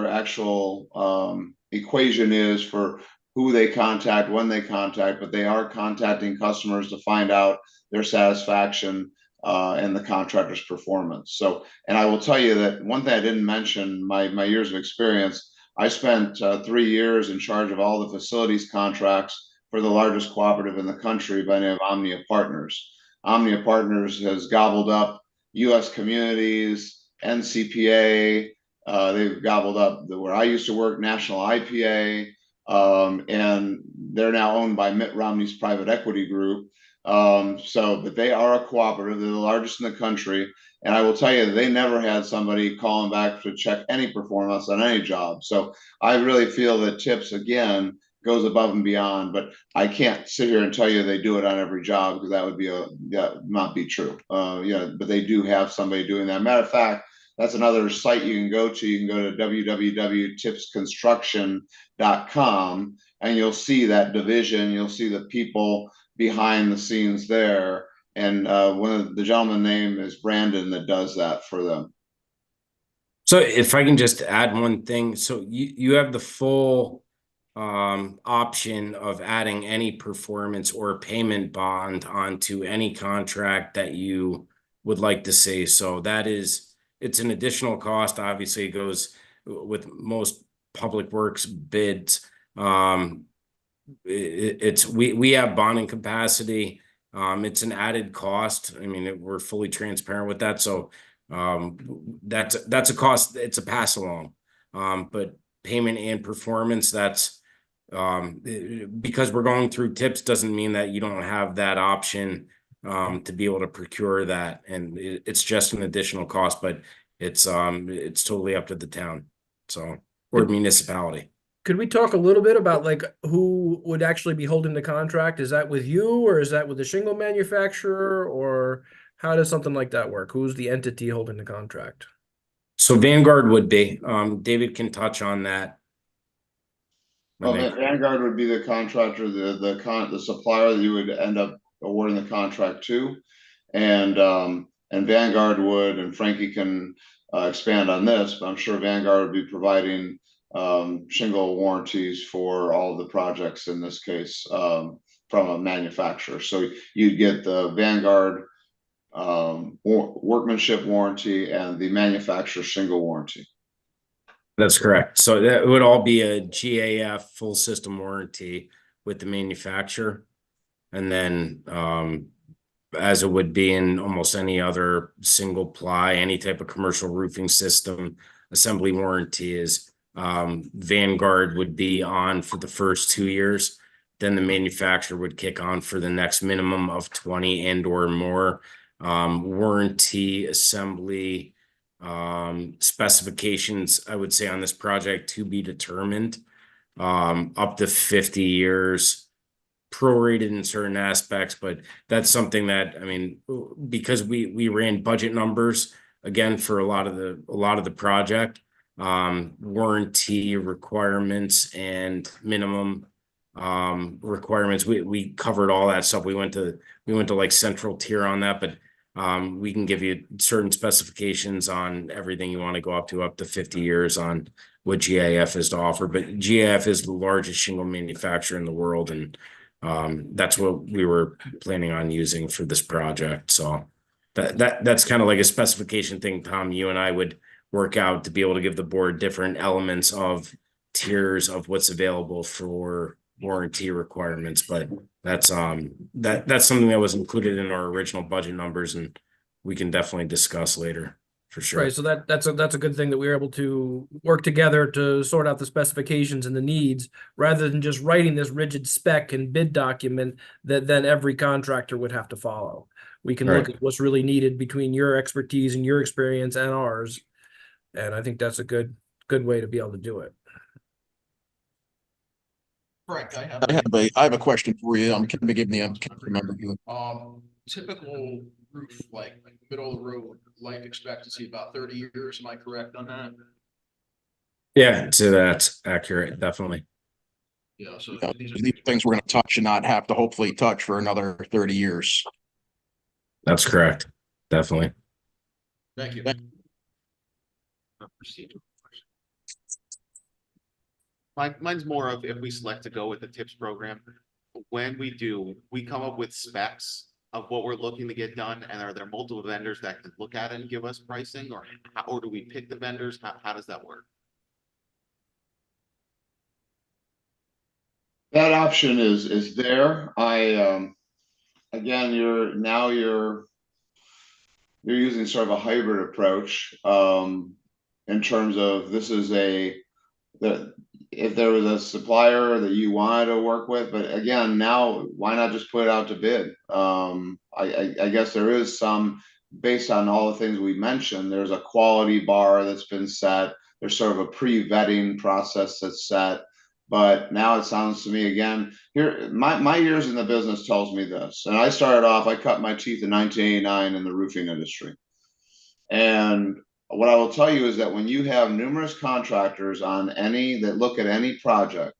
actual equation is for who they contact, when they contact, but they are contacting customers to find out their satisfaction and the contractor's performance. So, and I will tell you that one thing I didn't mention, my years of experience, I spent 3 years in charge of all the facilities contracts for the largest cooperative in the country by the name of Omnia Partners. Omnia Partners has gobbled up U.S. Communities, NCPA, they've gobbled up where I used to work, National IPA, and they're now owned by Mitt Romney's private equity group. But they are a cooperative. They're the largest in the country. And I will tell you, they never had somebody calling back to check any performance on any job. So I really feel that Tips, again, goes above and beyond, but I can't sit here and tell you they do it on every job, because that would be not be true. But they do have somebody doing that. Matter of fact, that's another site you can go to. You can go to www.tipsconstruction.com, and you'll see that division. You'll see the people behind the scenes there. And one of the gentleman name is Brandon that does that for them. So if I can just add one thing. So you have the full option of adding any performance or payment bond onto any contract that you would like to see. So it's an additional cost. Obviously, it goes with most public works bids. We have bonding capacity. It's an added cost. I mean, we're fully transparent with that. So that's a cost. It's a pass along. But payment and performance, that's because we're going through Tips doesn't mean that you don't have that option to be able to procure that, and it's just an additional cost, but it's totally up to the town, so, or municipality. Could we talk a little bit about like who would actually be holding the contract? Is that with you, or is that with the shingle manufacturer, or how does something like that work? Who's the entity holding the contract? So Vanguard would be, David can touch on that. Well, Vanguard would be the contractor, the supplier that you would end up awarding the contract to. And Vanguard would, and Frankie can expand on this, but I'm sure Vanguard would be providing shingle warranties for all the projects in this case from a manufacturer. So you'd get the Vanguard workmanship warranty and the manufacturer shingle warranty. That's correct. So that would all be a GAF full system warranty with the manufacturer. And then as it would be in almost any other single ply, any type of commercial roofing system, assembly warranty is Vanguard would be on for the first 2 years. Then the manufacturer would kick on for the next minimum of 20 and or more. Warranty, assembly, specifications, I would say on this project to be determined, up to 50 years, prorated in certain aspects, but that's something that, I mean, because we ran budget numbers again for a lot of the project, warranty requirements and minimum requirements, we covered all that stuff. We went to like central tier on that, but we can give you certain specifications on everything you want to go up to 50 years on what GAF is to offer. But GAF is the largest shingle manufacturer in the world, and that's what we were planning on using for this project. So that's kind of like a specification thing, Tom, you and I would work out to be able to give the board different elements of tiers of what's available for warranty requirements. But that's that's something that was included in our original budget numbers, and we can definitely discuss later for sure. Right. So that's a good thing that we were able to work together to sort out the specifications and the needs rather than just writing this rigid spec and bid document that then every contractor would have to follow. We can look at what's really needed between your expertise and your experience and ours. And I think that's a good way to be able to do it. Frank, I have a question for you. Can forgive me, I can't remember you. Typical roof, like middle of the road, life expectancy about 30 years. Am I correct on that? Yeah, so that's accurate, definitely. Yeah, so these things we're going to touch and not have to hopefully touch for another 30 years. That's correct, definitely. Thank you. Mine's more of if we select to go with the TIPS program, when we do, we come up with specs of what we're looking to get done, and are there multiple vendors that can look at it and give us pricing, or do we pick the vendors? How does that work? That option is there. Again, you're using sort of a hybrid approach in terms of this is if there was a supplier that you wanted to work with, but again, now why not just put it out to bid? I guess there is some, based on all the things we mentioned, there's a quality bar that's been set. There's sort of a pre-vetting process that's set. But now it sounds to me again, here, my years in the business tells me this. And I started off, I cut my teeth in 1989 in the roofing industry. And what I will tell you is that when you have numerous contractors that look at any project,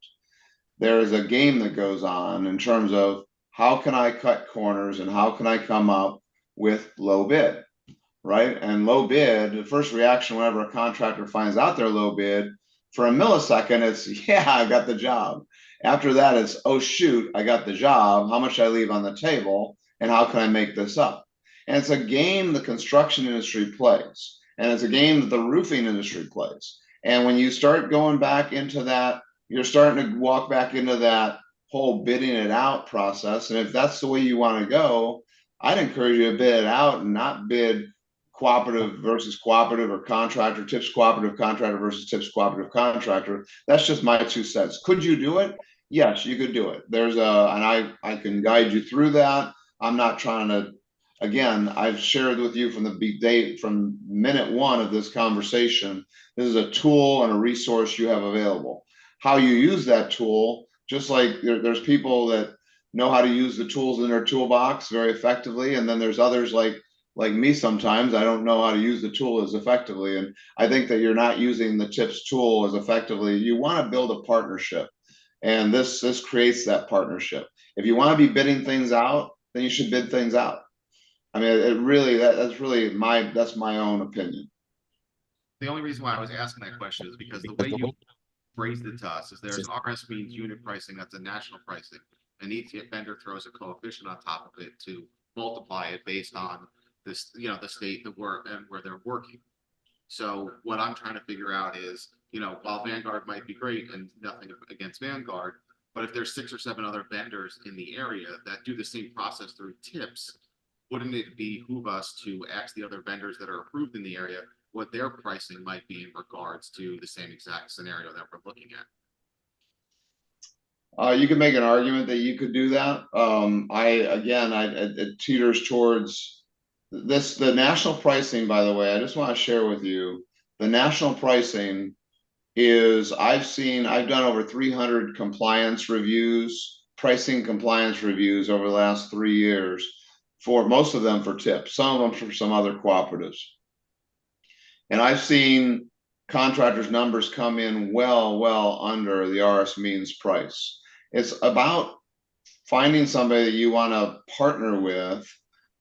there is a game that goes on in terms of how can I cut corners and how can I come up with low bid, right? And low bid, the first reaction whenever a contractor finds out they're low bid, for a millisecond, it's, yeah, I got the job. After that, it's, oh, shoot, I got the job. How much I leave on the table and how can I make this up? And it's a game the construction industry plays. And it's a game that the roofing industry plays. And when you start going back into that, you're starting to walk back into that whole bidding it out process. And if that's the way you want to go, I'd encourage you to bid it out and not bid cooperative versus cooperative or contractor, TIPS cooperative contractor versus TIPS cooperative contractor. That's just my 2 cents. Could you do it? Yes, you could do it. And I can guide you through that. I'm not trying to, again, I've shared with you from minute one of this conversation, this is a tool and a resource you have available. How you use that tool, just like there's people that know how to use the tools in their toolbox very effectively. And then there's others like me, sometimes I don't know how to use the tool as effectively. And I think that you're not using the TIPS tool as effectively. You want to build a partnership. And this creates that partnership. If you want to be bidding things out, then you should bid things out. I mean, it really, that's really that's my own opinion. The only reason why I was asking that question is because the way you phrased it to us is there's RS means unit pricing, that's a national pricing. And each vendor throws a coefficient on top of it to multiply it based on this, you know, the state, the work, and where they're working. So what I'm trying to figure out is, you know, while Vanguard might be great and nothing against Vanguard, but if there's 6 or 7 other vendors in the area that do the same process through tips, wouldn't it behoove us to ask the other vendors that are approved in the area what their pricing might be in regards to the same exact scenario that we're looking at? You could make an argument that you could do that. It teeters towards this, the national pricing, by the way, I just want to share with you, the national pricing is, I've done over 300 compliance reviews, pricing compliance reviews over the last 3 years, for most of them for tips, some of them for some other cooperatives. And I've seen contractors' numbers come in well under the RS means price. It's about finding somebody that you want to partner with.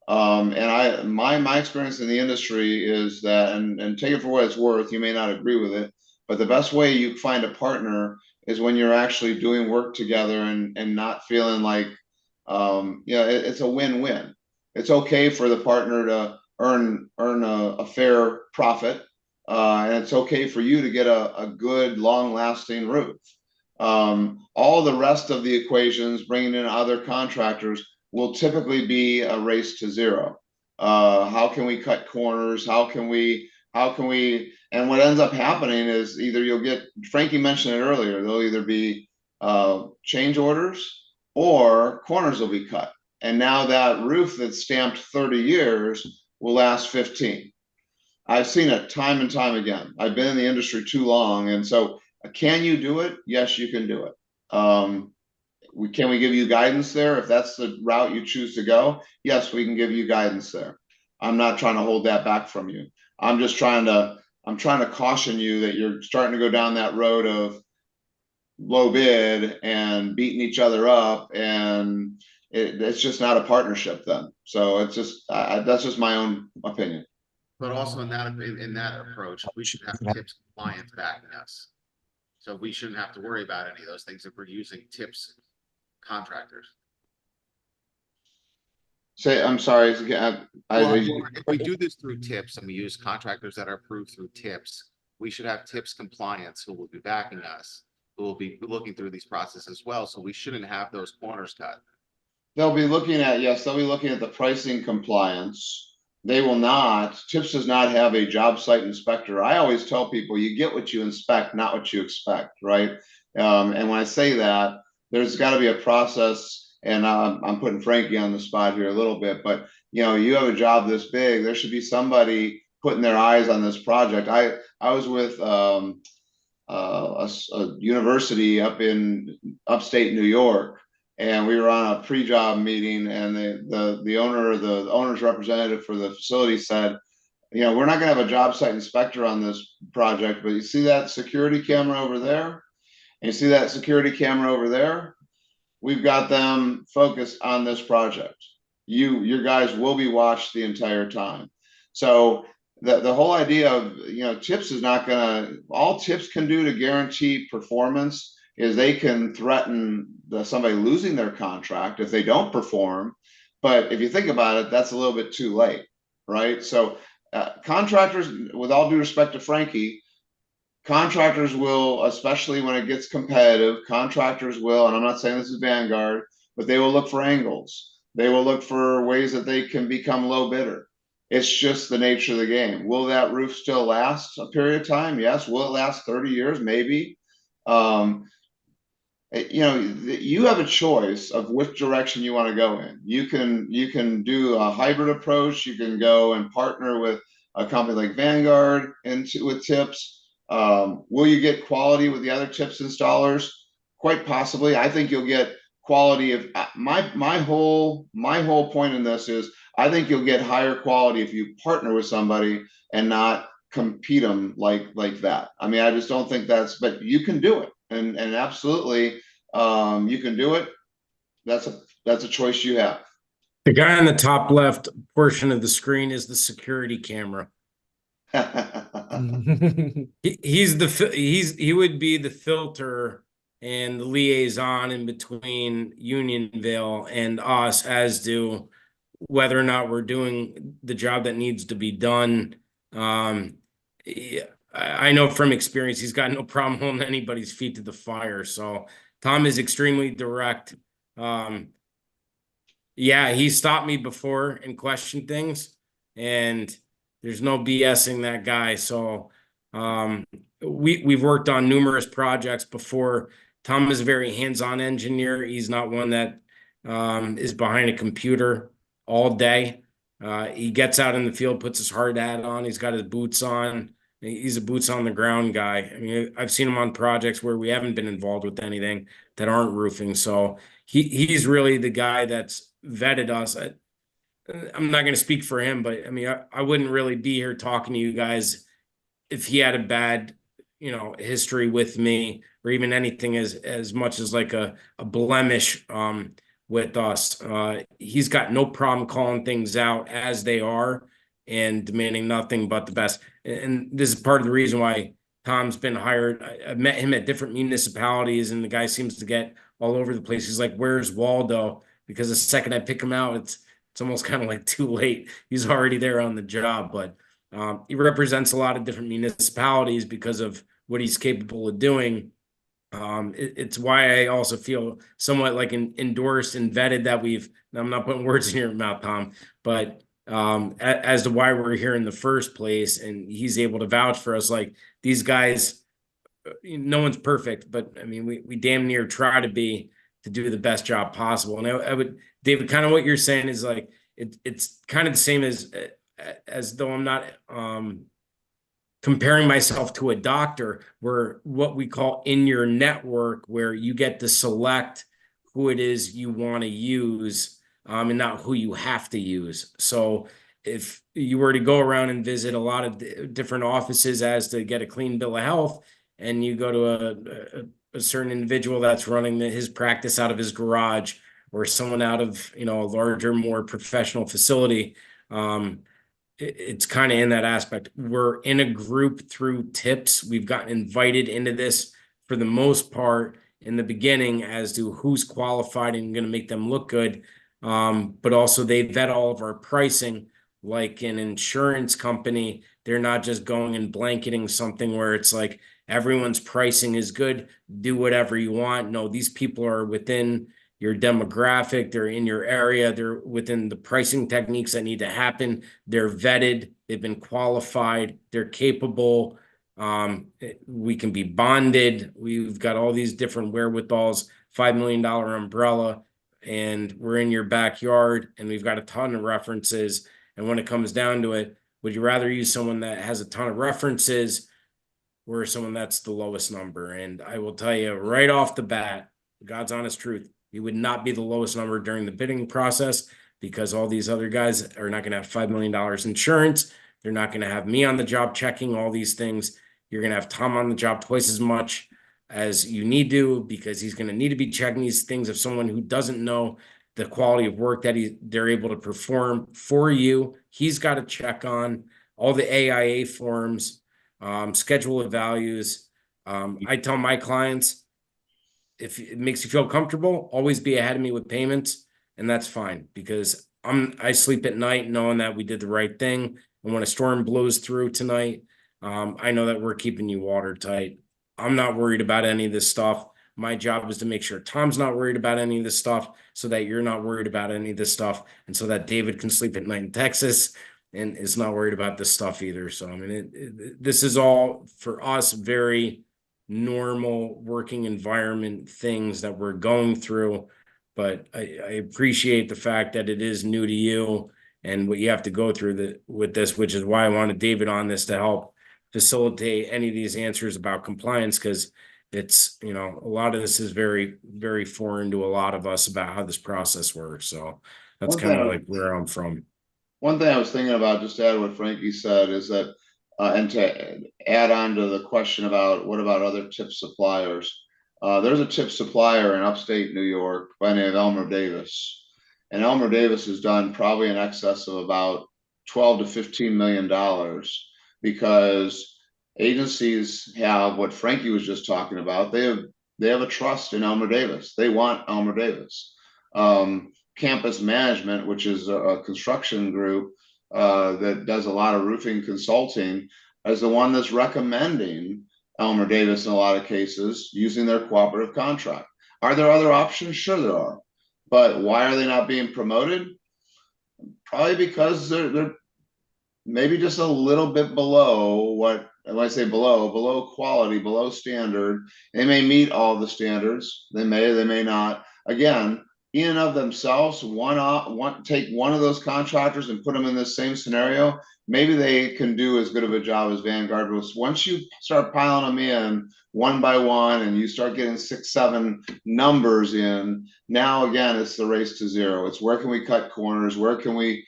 My experience in the industry is that, and take it for what it's worth, you may not agree with it, but the best way you find a partner is when you're actually doing work together and not feeling like, it's a win-win. It's okay for the partner to earn a fair profit, and it's okay for you to get a good, long-lasting roof. All the rest of the equations, bringing in other contractors, will typically be a race to zero. How can we cut corners? How can we, and what ends up happening is either you'll get, Frankie mentioned it earlier, there'll either be change orders or corners will be cut. And now that roof that's stamped 30 years will last 15. I've seen it time and time again. I've been in the industry too long. And so can you do it? Yes, you can do it. Can we give you guidance there if that's the route you choose to go? Yes, we can give you guidance there. I'm not trying to hold that back from you. I'm trying to caution you that you're starting to go down that road of low bid and beating each other up, and it's just not a partnership then. So it's just, that's just my own opinion. But also in that approach, we should have tips compliance backing us. So we shouldn't have to worry about any of those things if we're using tips contractors. I'm sorry. If we do this through tips and we use contractors that are approved through tips, we should have tips compliance who will be backing us, who will be looking through these processes as well. So we shouldn't have those corners cut. They'll be looking at, yes, they'll be looking at the pricing compliance. They will not, TIPS does not have a job site inspector. I always tell people you get what you inspect, not what you expect, right? And when I say that, there's got to be a process, and I'm putting Frankie on the spot here a little bit, but you have a job this big, there should be somebody putting their eyes on this project. I was with a university up in upstate New York, and we were on a pre-job meeting, and the owner's representative for the facility said, we're not going to have a job site inspector on this project, but you see that security camera over there, and you see that security camera over there, we've got them focused on this project. Your guys will be watched the entire time. So the whole idea of tips is not gonna, all tips can do to guarantee performance is they can threaten somebody losing their contract if they don't perform. But if you think about it, that's a little bit too late, right? So contractors, with all due respect to Frankie, contractors will, especially when it gets competitive, contractors will, and I'm not saying this is Vanguard, but they will look for angles. They will look for ways that they can become low bidder. It's just the nature of the game. Will that roof still last a period of time? Yes. Will it last 30 years? Maybe. You have a choice of which direction you want to go in. You can do a hybrid approach. You can go and partner with a company like Vanguard with tips. Will you get quality with the other tips installers? Quite possibly. I think you'll get quality of my whole point in this is I think you'll get higher quality if you partner with somebody and not compete them like that. I mean, I just don't think but you can do it, and absolutely you can do it. That's a choice you have. The guy on the top left portion of the screen is the security camera. He would be the filter and the liaison in between Unionville and us, as to whether or not we're doing the job that needs to be done. Yeah, I know from experience he's got no problem holding anybody's feet to the fire. So Tom is extremely direct. Yeah, he stopped me before and questioned things, and there's no BSing that guy. So we've worked on numerous projects before. Tom is a very hands-on engineer. He's not one that is behind a computer all day. He gets out in the field, puts his hard hat on. He's got his boots on. He's a boots on the ground guy. I mean, I've seen him on projects where we haven't been involved with anything that aren't roofing. So he's really the guy that's vetted us. I'm not going to speak for him, but I mean, I wouldn't really be here talking to you guys if he had a bad, history with me, or even anything as much as like a blemish with us. He's got no problem calling things out as they are and demanding nothing but the best. And this is part of the reason why Tom's been hired. I've met him at different municipalities, and the guy seems to get all over the place. He's like, "Where's Waldo?" Because the second I pick him out, it's almost kind of like too late. He's already there on the job. But he represents a lot of different municipalities because of what he's capable of doing. It's why I also feel somewhat like endorsed and vetted that I'm not putting words in your mouth, Tom, but as to why we're here in the first place, and he's able to vouch for us. Like, these guys, no one's perfect, but I mean, we damn near try to do the best job possible. And I would, David, kind of what you're saying is like, it's kind of the same as though I'm not comparing myself to a doctor. Where what we call in your network, where you get to select who it is you want to use, and not who you have to use. So if you were to go around and visit a lot of different offices as to get a clean bill of health, and you go to a certain individual that's running his practice out of his garage, or someone out of a larger, more professional facility, it's kind of in that aspect. We're in a group through tips. We've gotten invited into this for the most part in the beginning as to who's qualified and going to make them look good. But also they vet all of our pricing. Like an insurance company, they're not just going and blanketing something where it's like everyone's pricing is good, do whatever you want. No, these people are within your demographic, they're in your area, they're within the pricing techniques that need to happen, they're vetted, they've been qualified, they're capable. We can be bonded. We've got all these different wherewithals, $5 million umbrella, and we're in your backyard, and we've got a ton of references. And when it comes down to it, would you rather use someone that has a ton of references or someone that's the lowest number? And I will tell you right off the bat, God's honest truth, you would not be the lowest number during the bidding process, because all these other guys are not going to have $5 million insurance. They're not going to have me on the job checking all these things. You're going to have Tom on the job twice as much as you need to, because he's going to need to be checking these things of someone who doesn't know the quality of work that they're able to perform for you. He's got to check on all the AIA forms, schedule of values. I tell my clients, if it makes you feel comfortable, always be ahead of me with payments, and that's fine, because I sleep at night knowing that we did the right thing. And when a storm blows through tonight, I know that we're keeping you watertight. I'm not worried about any of this stuff. My job is to make sure Tom's not worried about any of this stuff, so that you're not worried about any of this stuff, and so that David can sleep at night in Texas and is not worried about this stuff either. So, I mean, this is all for us very normal working environment things that we're going through. But I appreciate the fact that it is new to you and what you have to go through with this, which is why I wanted David on this to help facilitate any of these answers about compliance, because it's, a lot of this is very, very foreign to a lot of us about how this process works. So that's kind of like where I'm from. One thing I was thinking about, just to add what Frankie said, is that, and to add on to the question about what about other tip suppliers? There's a tip supplier in upstate New York by the name of Elmer Davis. And Elmer Davis has done probably in excess of about 12 to 15 million dollars, because agencies have what Frankie was just talking about. They have a trust in Elmer Davis. They want Elmer Davis. Campus Management, which is a construction group that does a lot of roofing consulting, is the one that's recommending Elmer Davis in a lot of cases using their cooperative contract. Are there other options? Sure there are. But why are they not being promoted? Probably because they're maybe just a little bit below what, when I say below quality, below standard. They may meet all the standards. They may not. Again, in and of themselves, take one of those contractors and put them in this same scenario. Maybe they can do as good of a job as Vanguard was. Once you start piling them in one by one and you start getting 6, 7 numbers in, now again, it's the race to zero. It's where can we cut corners? Where can we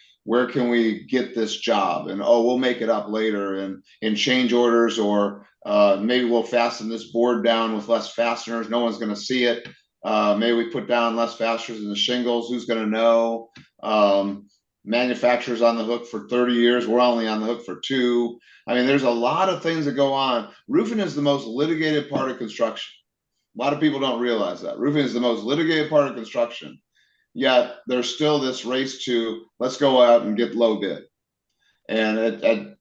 get this job? And oh, we'll make it up later in change orders, or maybe we'll fasten this board down with less fasteners. No one's going to see it. Maybe we put down less fasteners in the shingles. Who's going to know? Manufacturers on the hook for 30 years. We're only on the hook for 2. I mean, there's a lot of things that go on. Roofing is the most litigated part of construction. A lot of people don't realize that. Roofing is the most litigated part of construction. Yet there's still this race to let's go out and get low bid. And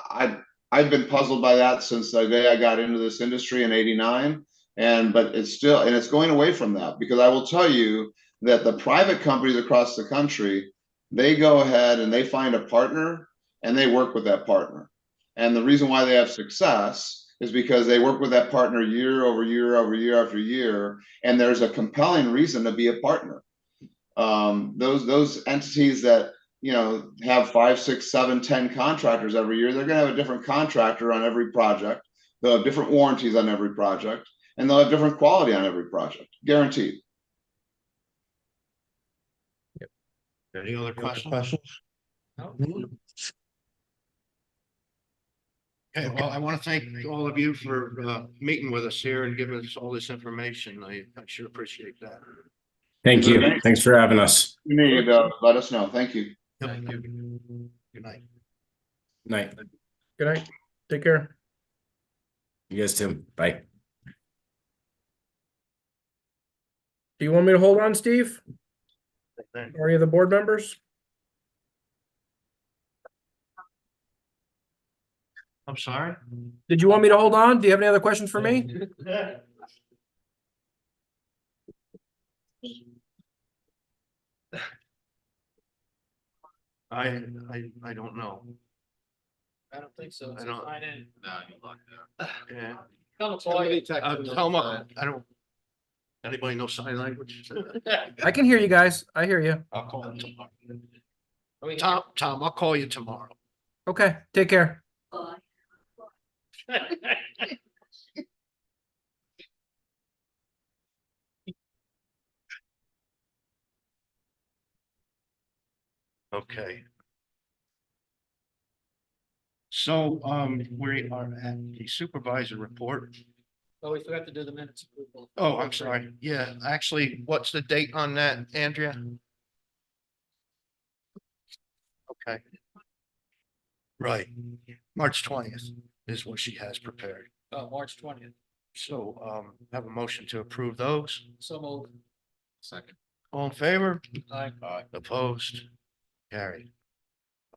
I've been puzzled by that since the day I got into this industry in '89. But it's still, and it's going away from that, because I will tell you that the private companies across the country, they go ahead and they find a partner and they work with that partner. And the reason why they have success is because they work with that partner year over year over year after year. And there's a compelling reason to be a partner. Those entities that, you know, have 5, 6, 7, 10 contractors every year, they're going to have a different contractor on every project. They'll have different warranties on every project, and they'll have different quality on every project, guaranteed. Any other questions? Okay, well, I want to thank all of you for meeting with us here and giving us all this information. I sure appreciate that. Thank you. Thanks for having us. You need let us know. Thank you. Thank you. Good night. Night. Good night. Take care. You guys too. Bye. Do you want me to hold on, Steve? Or any of the board members? I'm sorry? Did you want me to hold on? Do you have any other questions for me? I don't know. I don't think so. I don't- Sign in. No, you locked out. Yeah. Tell them Tell them, I don't. Anybody know sign language? I can hear you guys. I hear you. I'll call him tomorrow. Tom, I'll call you tomorrow. Okay, take care. Okay. So, we are at the supervisor report. Oh, we forgot to do the minutes approval. Oh, I'm sorry. Yeah, actually, what's the date on that, Andrea? Okay. Right, March 20th is what she has prepared. March 20th. So, have a motion to approve those. So moved. Second. All in favor? Aye. Opposed? Carried.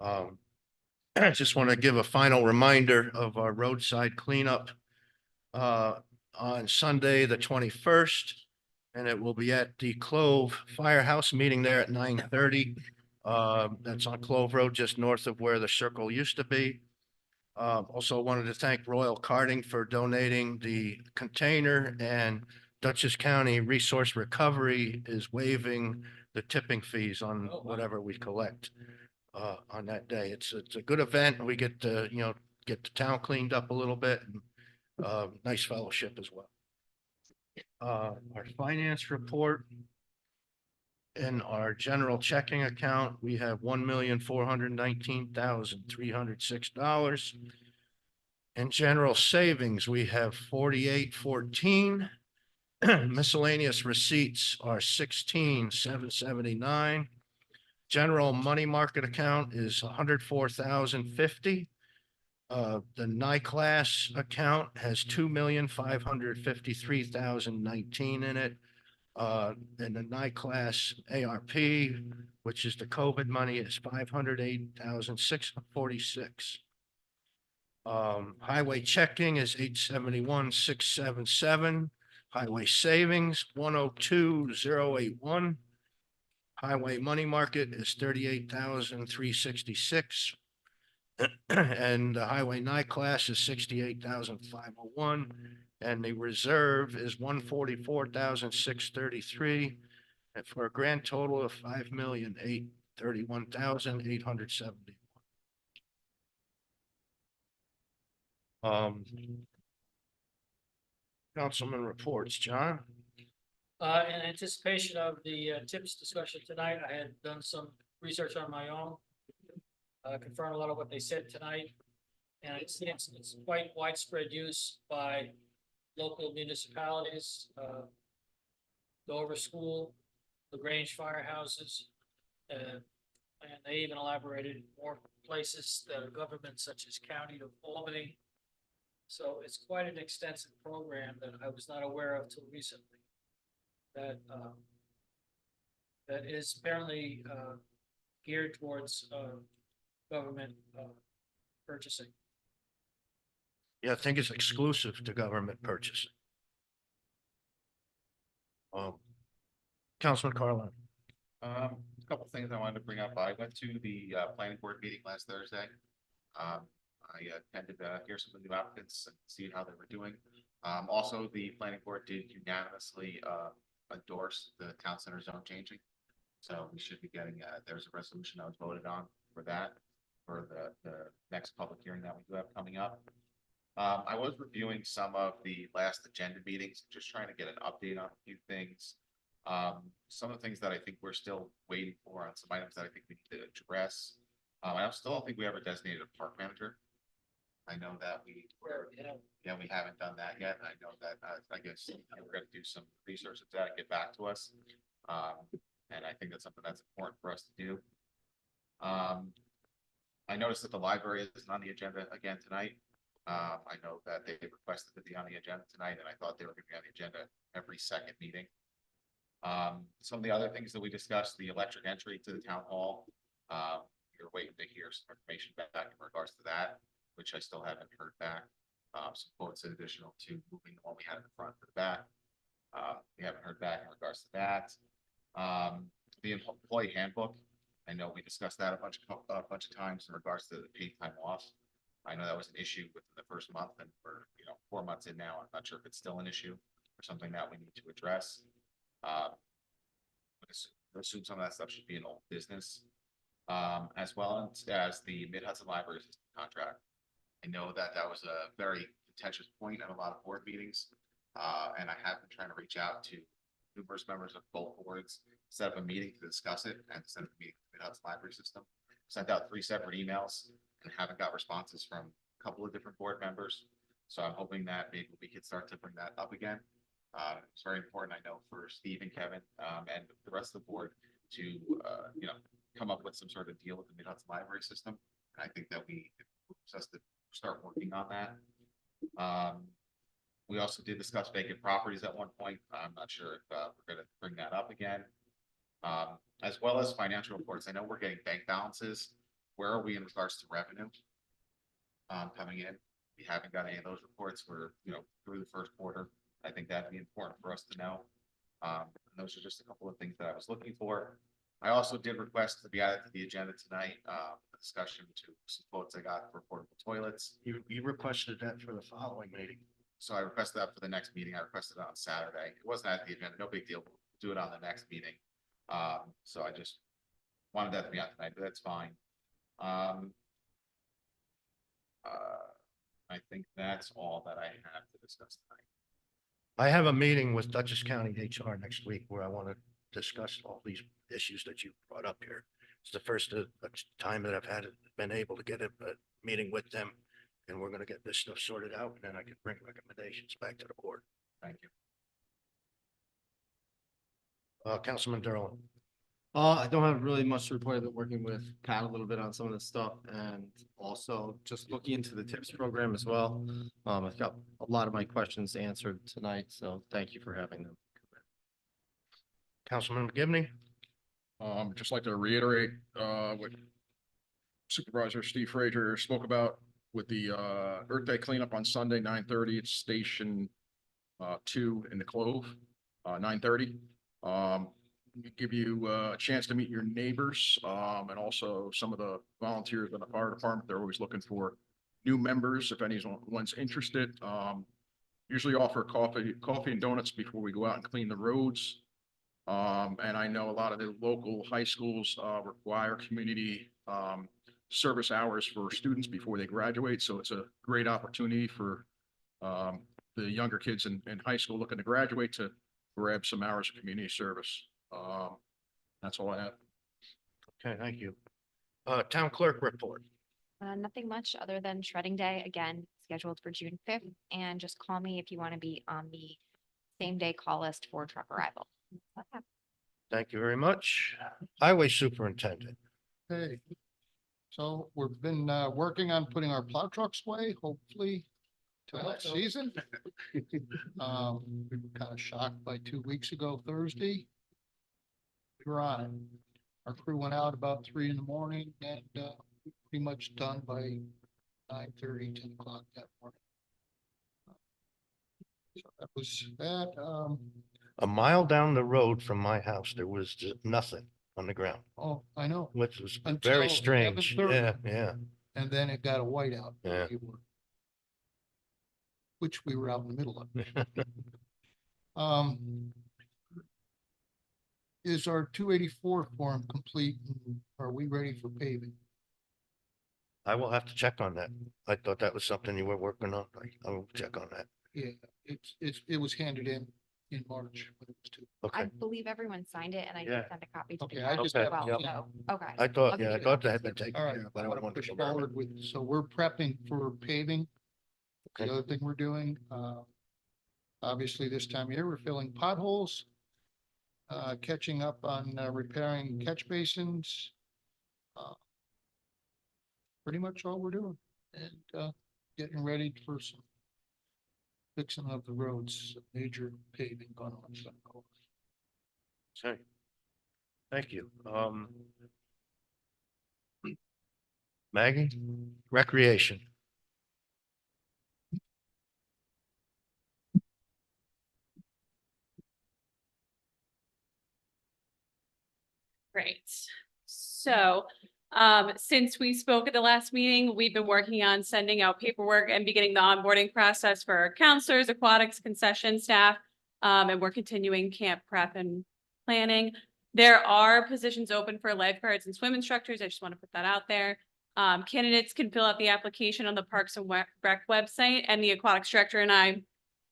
I just want to give a final reminder of our roadside cleanup on Sunday, the 21st, and it will be at the Clove Firehouse, meeting there at 9:30. That's on Clove Road, just north of where the circle used to be. Also wanted to thank Royal Karting for donating the container, and Dutchess County Resource Recovery is waiving the tipping fees on whatever we collect on that day. It's a good event. We get to, you know, get the town cleaned up a little bit, and nice fellowship as well. Our finance report. In our general checking account, we have $1,419,306. In general savings, we have 4814. Miscellaneous receipts are 16,779. General money market account is 104,050. The NICLASS account has 2,553,019 in it. And the NICLASS ARP, which is the COVID money, is 508,646. Highway checking is 871,677. Highway savings 102,081. Highway money market is 38,366. And the highway NICLASS is 68,501. And the reserve is 144,633. And for a grand total of 5,831,870. Councilman reports, John. In anticipation of the tips discussion tonight, I had done some research on my own. Confirmed a lot of what they said tonight. And it's quite widespread use by local municipalities, Dover School, LaGrange firehouses, and they even elaborated more places that are government such as County of Albany. So it's quite an extensive program that I was not aware of till recently. That is apparently geared towards government purchasing. Yeah, I think it's exclusive to government purchasing. Councilman Carlin. A couple things I wanted to bring up. I went to the planning board meeting last Thursday. I attended to hear some of the new applicants and see how they were doing. Also, the planning board did unanimously endorse the town center zone changing. So we should be getting, there's a resolution that was voted on for that, for the next public hearing that we do have coming up. I was reviewing some of the last agenda meetings, just trying to get an update on a few things. Some of the things that I think we're still waiting for on some items that I think we need to address. I still don't think we ever designated a park manager. I know that we haven't done that yet. I know that I guess we're going to do some research into that and get back to us. And I think that's something that's important for us to do. I noticed that the library isn't on the agenda again tonight. I know that they requested to be on the agenda tonight, and I thought they were going to be on the agenda every second meeting. Some of the other things that we discussed, the electric entry to the town hall. You're waiting to hear some information back in regards to that, which I still haven't heard back. Some quotes in additional to moving the one we had in the front to the back. We haven't heard back in regards to that. The employee handbook. I know we discussed that a bunch of times in regards to the paid time off. I know that was an issue within the first month, and we're 4 months in now. I'm not sure if it's still an issue or something that we need to address. I assume some of that stuff should be an old business, as well as the Mid-Hudson Library System contract. I know that was a very contentious point at a lot of board meetings, and I have been trying to reach out to numerous members of both boards, set up a meeting to discuss it, and set up a meeting with the Mid-Hudson Library System. Sent out 3 separate emails and haven't got responses from a couple of different board members. So I'm hoping that maybe we could start to bring that up again. It's very important, I know, for Steve and Kevin and the rest of the board to come up with some sort of deal with the Mid-Hudson Library System. And I think that it moves us to start working on that. We also did discuss vacant properties at one point. I'm not sure if we're going to bring that up again. As well as financial reports. I know we're getting bank balances. Where are we in regards to revenue coming in? We haven't got any of those reports. We're through the first quarter. I think that'd be important for us to know. And those are just a couple of things that I was looking for. I also did request to be added to the agenda tonight, a discussion to some quotes I got for portable toilets. You requested that for the following meeting. So I requested that for the next meeting. I requested it on Saturday. It wasn't at the agenda, no big deal. We'll do it on the next meeting. So I just wanted that to be on tonight, but that's fine. I think that's all that I have to discuss tonight. I have a meeting with Dutchess County HR next week where I want to discuss all these issues that you brought up here. It's the first time that I've been able to get a meeting with them, and we're going to get this stuff sorted out, and then I can bring recommendations back to the board. Thank you. Councilman Derlin. I don't have really much to report. I've been working with Pat a little bit on some of this stuff and also just looking into the tips program as well. I've got a lot of my questions answered tonight, so thank you for having them. Councilman McGivney? Just like to reiterate, what Supervisor Steve Frazier spoke about with the, Earth Day cleanup on Sunday, 9:30, it's Station 2 in the Clove, 9:30. Give you a chance to meet your neighbors, and also some of the volunteers in the fire department. They're always looking for new members if anyone's interested. Usually offer coffee and donuts before we go out and clean the roads. And I know a lot of the local high schools require community service hours for students before they graduate. So it's a great opportunity for the younger kids in high school looking to graduate to grab some hours of community service. That's all I have. Okay, thank you. Town clerk report. Nothing much other than shredding day, again, scheduled for June 5th. And just call me if you want to be on the same day call list for truck arrival. Thank you very much. Highway superintendent. Okay, so we've been working on putting our plow trucks away, hopefully till next season. We were kind of shocked by 2 weeks ago, Thursday. We were on it. Our crew went out about 3 in the morning and pretty much done by 9:30, 10 o'clock that morning. So that was that. A mile down the road from my house, there was just nothing on the ground, Oh, I know. which was Until very strange. 11:30. Yeah. And then it got a whiteout. Yeah. Which we were out in the middle of. Is our 284 form complete? Are we ready for paving? I will have to check on that. I thought that was something you were working on. I will check on that. Yeah, it was handed in March. But it was due. I Okay. believe everyone signed it and I Yeah. did send a copy to Okay, the I council just as have- well, yep. so, okay. I thought, I'll give yeah, I you thought the that had been copies. taken All right, care of, but I I don't want want to to push go forward with, so we're prepping for paving. The Okay. other thing we're doing, obviously this time of year, we're filling potholes. Catching up on repairing catch basins. Pretty much all we're doing and getting ready for some fixing of the roads, major paving going on. Okay. Thank you. Maggie, recreation. Great. So, since we spoke at the last meeting, we've been working on sending out paperwork and beginning the onboarding process for counselors, aquatics, concession staff. And we're continuing camp prep and planning. There are positions open for lifeguards and swim instructors. I just want to put that out there. Candidates can fill out the application on the Parks and Rec website, and the aquatics director and I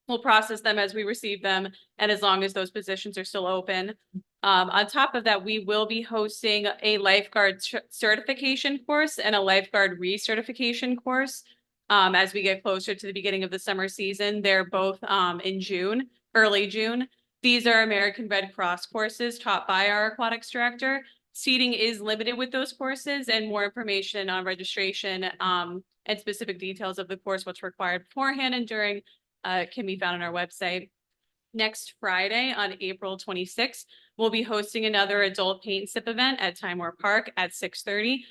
will process them as we receive them, and as long as those positions are still open. On top of that, we will be hosting a lifeguard certification course and a lifeguard recertification course. As we get closer to the beginning of the summer season, they're both in June, early June. These are American Red Cross courses taught by our aquatics director. Seating is limited with those courses, and more information on registration and specific details of the course, what's required beforehand and during, can be found on our website. Next Friday on April 26th, we'll be hosting another adult paint sip event at Timemore Park at 6:30.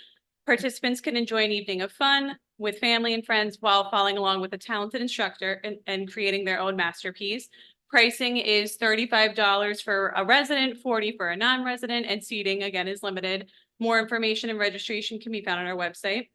Participants can enjoy an evening of fun with family and friends while following along with a talented instructor and creating their own masterpiece. Pricing is $35 for a resident, $40 for a non-resident, and seating again is limited. More information and registration can be found on our website.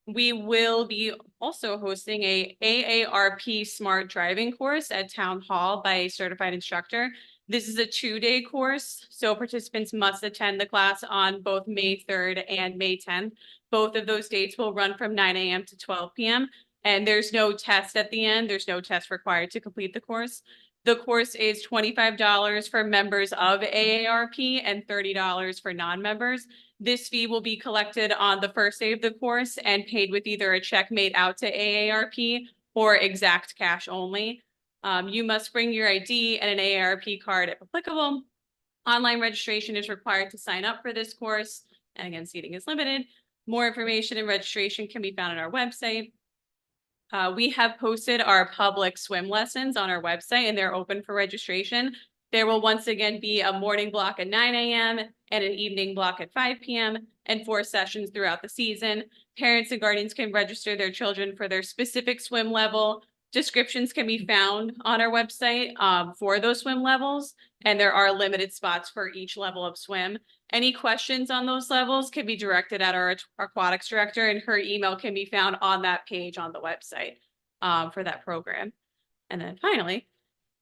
We will be also hosting a AARP Smart Driving course at Town Hall by a certified instructor. This is a 2-day course, so participants must attend the class on both May 3rd and May 10th. Both of those dates will run from 9 a.m. to 12 p.m. And there's no test at the end. There's no test required to complete the course. The course is $25 for members of AARP and $30 for non-members. This fee will be collected on the first day of the course and paid with either a check made out to AARP or exact cash only. You must bring your ID and an AARP card if applicable. Online registration is required to sign up for this course. And again, seating is limited. More information and registration can be found on our website. We have posted our public swim lessons on our website and they're open for registration. There will once again be a morning block at 9 a.m. and an evening block at 5 p.m. and 4 sessions throughout the season. Parents and guardians can register their children for their specific swim level. Descriptions can be found on our website for those swim levels, and there are limited spots for each level of swim. Any questions on those levels can be directed at our aquatics director, and her email can be found on that page on the website for that program. And then finally,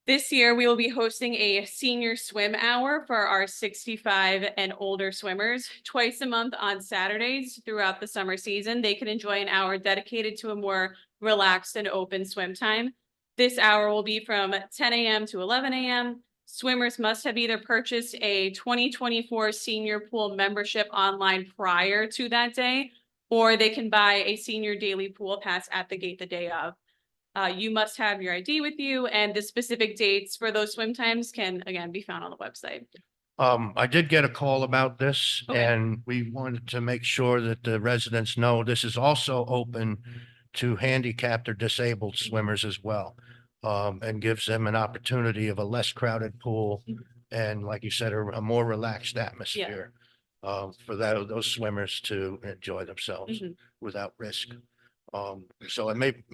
this year we will be hosting a senior swim hour for our 65 and older swimmers twice a month on Saturdays throughout the summer season. They can enjoy an hour dedicated to a more relaxed and open swim time. This hour will be from 10 a.m. to 11 a.m. Swimmers must have either purchased a 2024 senior pool membership online prior to that day, or they can buy a senior daily pool pass at the gate the day of. You must have your ID with you, and the specific dates for those swim times can again be found on the website. I did get a call about this Okay. and we wanted to make sure that the residents know this is also open to handicapped or disabled swimmers as well. And gives them an opportunity of a less crowded pool and like you said, a more relaxed atmosphere. For those swimmers to enjoy themselves without risk. So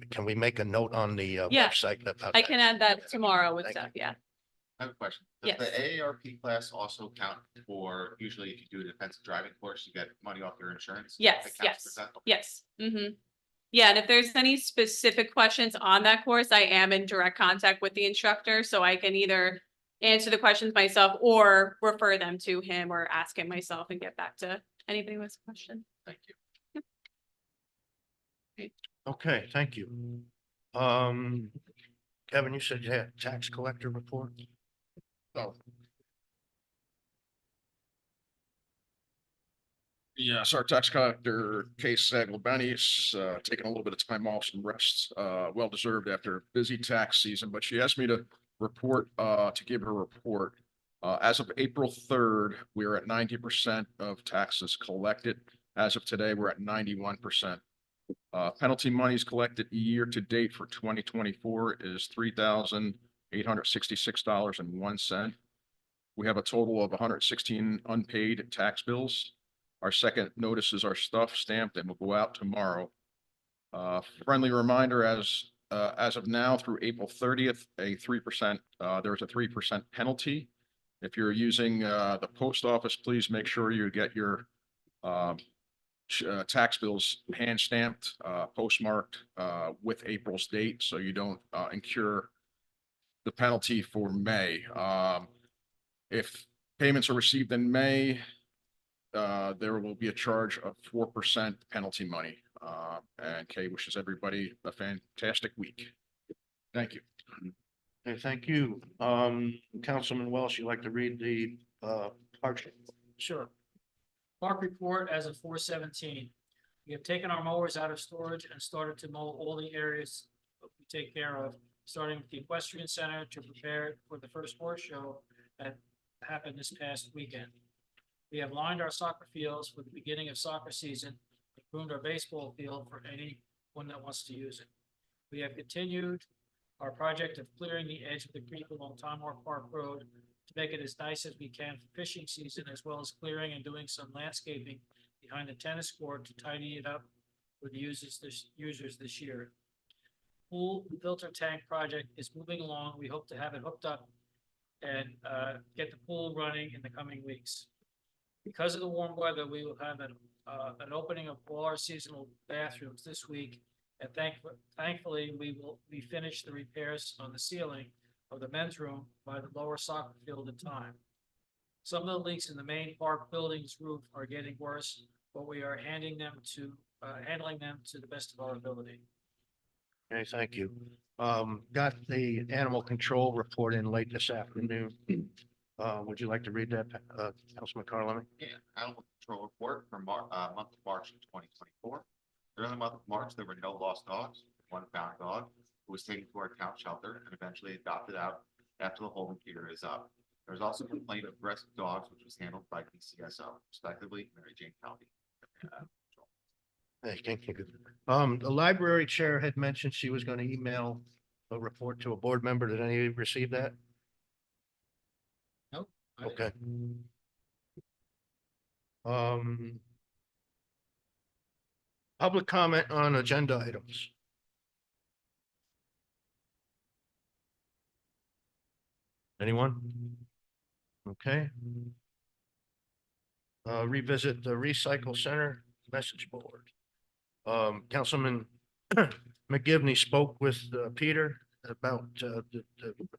can we make a note on the website about I that? can add that tomorrow with Thank stuff, yeah. I have a question. Yes. Does the AARP class also count for, usually if you do a defensive driving course, you get money off your insurance? Yes, That counts for that? yes. Yeah, and if there's any specific questions on that course, I am in direct contact with the instructor, so I can either answer the questions myself or refer them to him or ask him myself and get back to anybody who has a question. Thank you. Okay, thank you. Kevin, you said you had tax collector report? Oh. Yes, our tax collector, Case Saglobani's taking a little bit of time off, some rest, well deserved after a busy tax season, but she asked me to report, to give her report. As of April 3rd, we are at 90% of taxes collected. As of today, we're at 91%. Penalty monies collected year to date for 2024 is $3,866.01. We have a total of 116 unpaid tax bills. Our second notices are stamped and will go out tomorrow. Friendly reminder, as of now through April 30th, there's a 3% penalty. If you're using the post office, please make sure you get your tax bills hand stamped, postmarked with April's date, so you don't incur the penalty for May. If payments are received in May, there will be a charge of 4% penalty money. And Kay wishes everybody a fantastic week. Thank you. Okay, thank you. Councilman Welsh, you'd like to read the hardship? Sure. Park report as of 4/17. We have taken our mowers out of storage and started to mow all the areas that we take care of, starting with the equestrian center to prepare it for the first horse show that happened this past weekend. We have lined our soccer fields for the beginning of soccer season and pruned our baseball field for anyone that wants to use it. We have continued our project of clearing the edge of the creek along Tomahawk Park Road to make it as nice as we can for fishing season, as well as clearing and doing some landscaping behind the tennis court to tidy it up for the users this year. Pool filter tank project is moving along. We hope to have it hooked up and get the pool running in the coming weeks. Because of the warm weather, we will have an opening of all our seasonal bathrooms this week. And thankfully, we finished the repairs on the ceiling of the men's room by the lower soccer field in time. Some of the leaks in the main park building's roof are getting worse, but we are handling them to the best of our ability. Okay, thank you. Got the animal control report in late this afternoon. Would you like to read that, Councilman Carlini? Yeah, animal control report for month of March of 2024. During the month of March, there were no lost dogs. One found dog who was taken to our town shelter and eventually adopted out after the holding period is up. There was also a complaint of aggressive dogs, which was handled by PCSO, respectively, Mary Jane County. Thank you. The library chair had mentioned she was gonna email a report to a board member. Did any of you receive that? Nope. Okay. Um. Public comment on agenda items. Anyone? Okay. Revisit the recycle center message board. Councilman McGivney spoke with Peter about the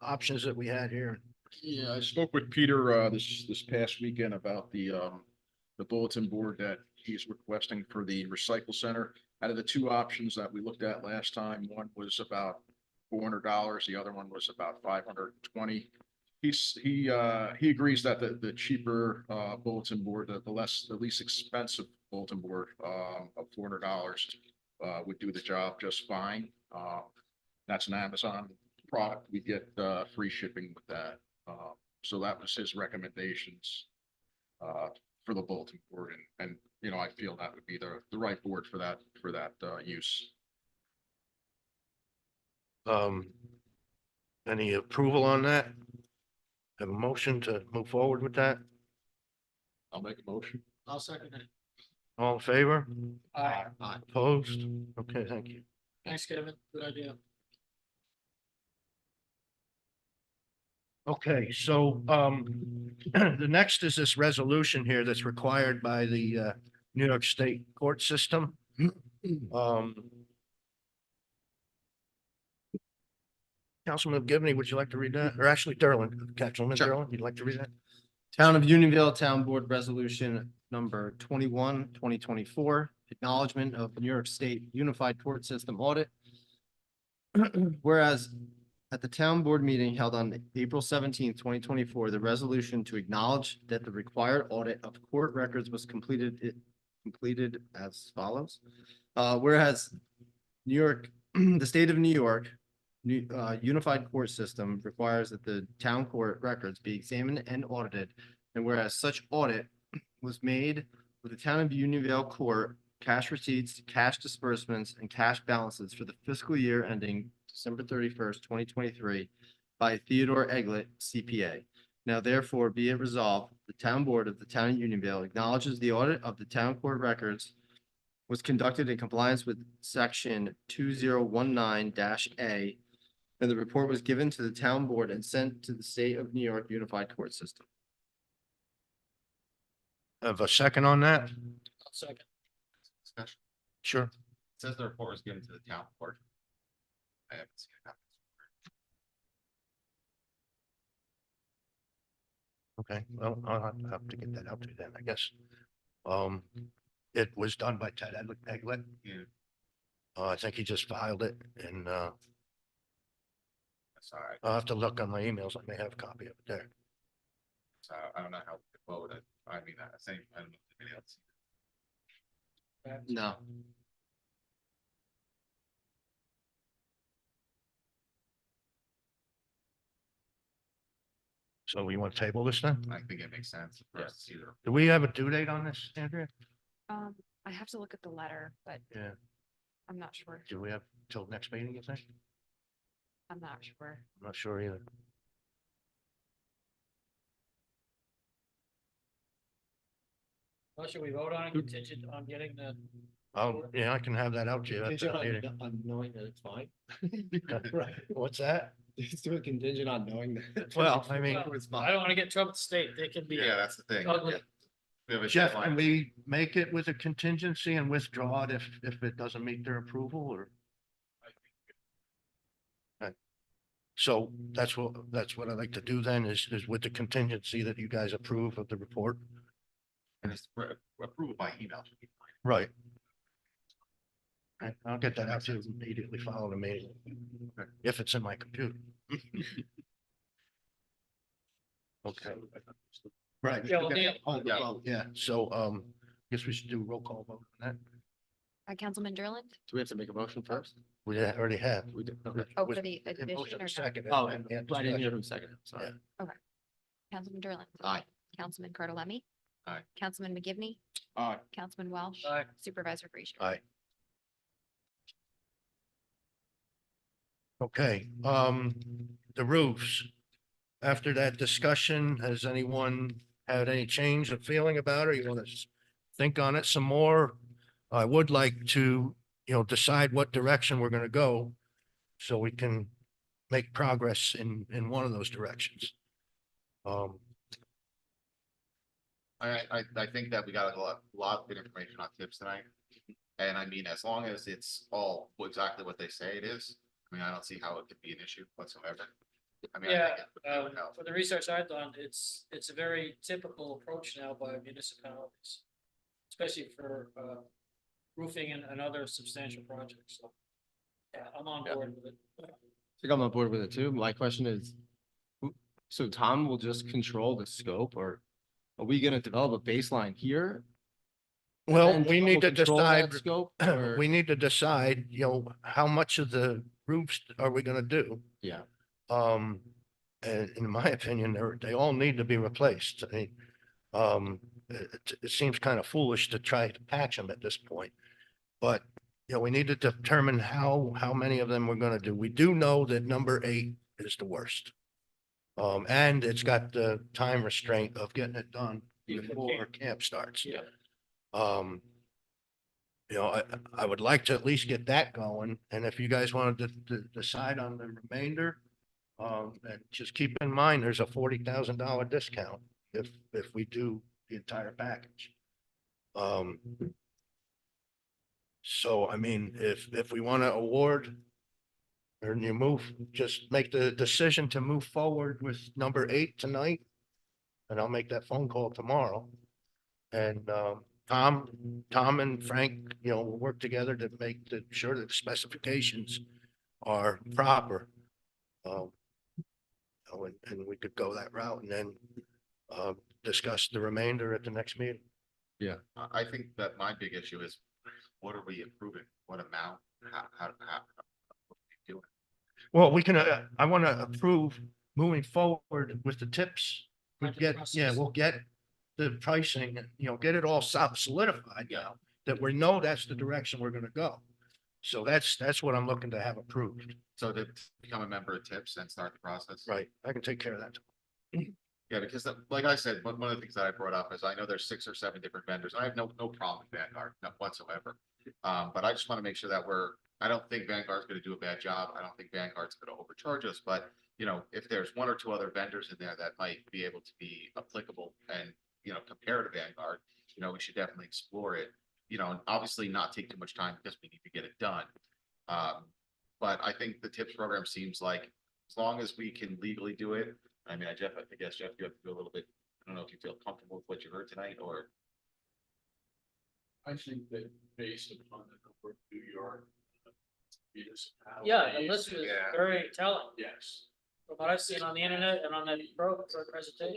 options that we had here. Yeah, I spoke with Peter this past weekend about the bulletin board that he's requesting for the recycle center. Out of the two options that we looked at last time, one was about $400, the other one was about $520. He agrees that the cheaper bulletin board, the least expensive bulletin board of $400 would do the job just fine. That's an Amazon product. We get free shipping with that. So that was his recommendations for the bulletin board, and you know, I feel that would be the right board for that use. Any approval on that? Have a motion to move forward with that? I'll make a motion. I'll second it. All in favor? Aye. Opposed? Okay, thank you. Thanks, Kevin. Good idea. Okay, so the next is this resolution here that's required by the New York State court system. Councilman Gibney, would you like to read that? Or actually Derlin, Councilman Derlin, you'd like to read that? Town of Unionville Town Board Resolution number 21, 2024, acknowledgement of New York State Unified Court System audit. Whereas at the town board meeting held on April 17th, 2024, the resolution to acknowledge that the required audit of court records was completed as follows. Whereas New York, the state of New York, Unified Court System requires that the town court records be examined and audited. And whereas such audit was made with the town of Unionville Court, cash receipts, cash disbursements, and cash balances for the fiscal year ending December 31st, 2023 by Theodore Eglett, CPA. Now therefore be it resolved, the town board of the town of Unionville acknowledges the audit of the town court records was conducted in compliance with section 2019-A, and the report was given to the town board and sent to the state of New York Unified Court System. Have a second on that? I'll second. Discussion. Sure. It says the report was given to the town court. I haven't seen it happen. Okay, well, I'll have to get that out to you then, I guess. It was done by Ted Eglett. Yeah. I think he just filed it and, That's all right. I'll have to look on my emails. I may have a copy of it there. So I don't know how to vote it. I mean, same, I don't know if anybody else. No. So we want to table this then? I think it makes sense for us to see the. Do we have a due date on this, Andrea? I have to look at the letter, but Yeah. I'm not sure. Do we have till next meeting, you think? I'm not sure. I'm not sure either. Well, should we vote on it contingent on getting the? Oh, yeah, I can have that out to you. at Contingent that meeting. on knowing that it's fine. Right. What's that? Just do a contingent on knowing that. Well, I mean, Well, I don't want to get in trouble with the state. They can be. Yeah, that's the thing. ugly. We have a Jeff, deadline. can we make it with a contingency and withdraw it if it doesn't meet their approval or? Right. So that's what I'd like to do then is with the contingency that you guys approve of the report. And it's approval by email. Should be fine. Right. Right, I'll get that out to you immediately following the meeting, if it's in my computer. Okay. Right. Yeah, well, Neil- Oh, yeah, so, guess we should do a roll call vote on that. Councilman Derland? Do we have to make a motion first? We already have. We did. Oh, for the addition or no? Second. Oh, I didn't hear him second. Sorry. Okay. Councilman Derlin. Aye. Councilman Cardelemi. Aye. Councilman McGivney. Aye. Councilman Welsh. Aye. Supervisor Frazier. Aye. Okay, the roofs. After that discussion, has anyone had any change of feeling about it? You want to think on it some more? I would like to, decide what direction we're gonna go so we can make progress in one of those directions. I think that we got a lot of good information on tips tonight. And I mean, as long as it's all exactly what they say it is, I mean, I don't see how it could be an issue whatsoever. I mean, I Yeah, think it would help. for the research I've done, it's a very typical approach now by municipalities, especially for roofing and other substantial projects. So, yeah, I'm on board with it. I think I'm on board with it too. My question is, so Tom will just control the scope, or are we gonna develop a baseline here? Well, And we Tom need will to control that decide, Scope, or? we need to decide, how much of the roofs are we gonna do? Yeah, And in my opinion, they all need to be replaced. I mean, it seems kind of foolish to try to patch them at this point. But, we need to determine how many of them we're gonna do. We do know that number 8 is the worst. And it's got the time restraint of getting it done before camp starts. Yeah. I would like to at least get that going, and if you guys wanted to decide on the remainder, and just keep in mind, there's a $40,000 discount if we do the entire package. So I mean, if we want to award, or just make the decision to move forward with number 8 tonight, and I'll make that phone call tomorrow. And, Tom and Frank, will work together to make sure that the specifications are proper. And we could go that route and then, discuss the remainder at the next meeting. I think that my big issue is, what are we approving? What amount? How what are we doing? Well, we can, I want to approve moving forward with the tips. We'll get the pricing, get it all solidified now, that we know that's the direction we're gonna go. So that's what I'm looking to have approved. So to become a member of tips and start the process? Right, I can take care of that. Yeah, because like I said, one of the things that I brought up is I know there's 6 or 7 different vendors. I have no problem with Vanguard, not whatsoever. But I just want to make sure that I don't think Vanguard's going to do a bad job. I don't think Vanguard's going to overcharge us, but if there's 1 or 2 other vendors in there that might be able to be applicable and, compare to Vanguard, we should definitely explore it, and obviously not take too much time because we need to get it done. But I think the tips program seems like, as long as we can legally do it. I mean, Jeff, I guess, Jeff, you have to do a little bit, I don't know if you feel comfortable with what you heard tonight, or. I think that based upon the number of New York municipalities. Yeah, the list is very telling. Yes. From what I've seen on the internet and on that presentation.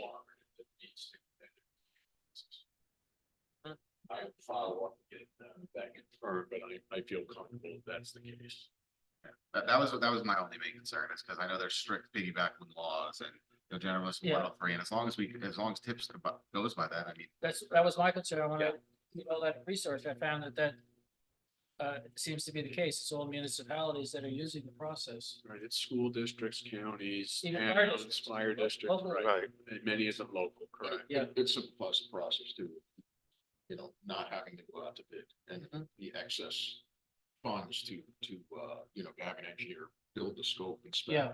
I would follow up, get that confirmed, but I feel comfortable if that's the case. That was my only main concern, is because I know there's strict piggybacking laws and, general municipal Yeah. 103, and as long as tips goes by that, I mean. That was my concern. When I did all that research, I found that seems to be the case. It's all municipalities that are using the process. Right, it's school districts, counties, Even and fire districts. fire districts, Local. right, and many of them local, correct. Yeah. It simplifies the process too. Not having to go out to bid and the excess funds to have an engineer build the scope and spec. Yeah.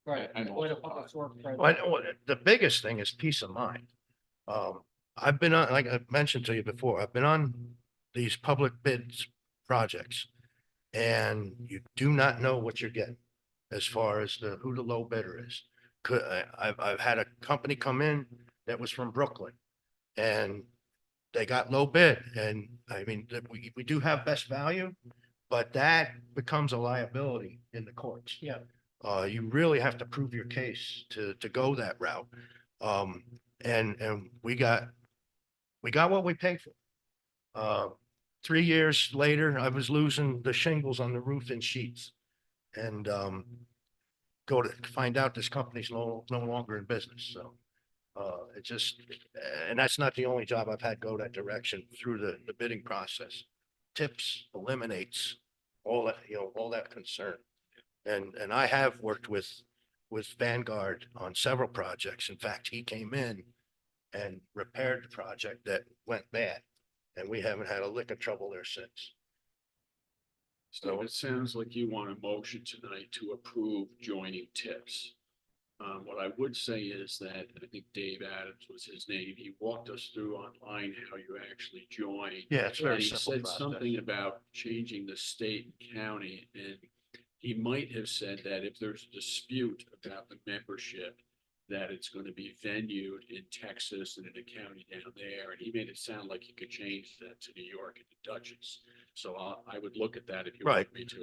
Right. And Avoid a also public work Well, I project. know the biggest thing is peace of mind. I've been on, like I mentioned to you before, I've been on these public bids projects, and you do not know what you're getting as far as who the low bidder is. I've had a company come in that was from Brooklyn, and they got low bid, and I mean, we do have best value, but that becomes a liability in the courts. Yeah. You really have to prove your case to go that route. And we got what we paid for. 3 years later, I was losing the shingles on the roof and sheets, and go to find out this company's no longer in business. So It just, and that's not the only job I've had go that direction through the bidding process. Tips eliminates all that, all that concern. And I have worked with Vanguard on several projects. In fact, he came in and repaired the project that went bad. And we haven't had a lick of trouble there since. So it sounds like you want a motion tonight to approve joining tips. What I would say is that I think Dave Adams was his name. He walked us through online how you actually join. Yeah, it's very And he simple said process. something about changing the state and county, and he might have said that if there's a dispute about the membership, that it's going to be venued in Texas and in a county down there. And he made it sound like he could change that to New York and the Dutchess. So I would look at that if you Right. want me to.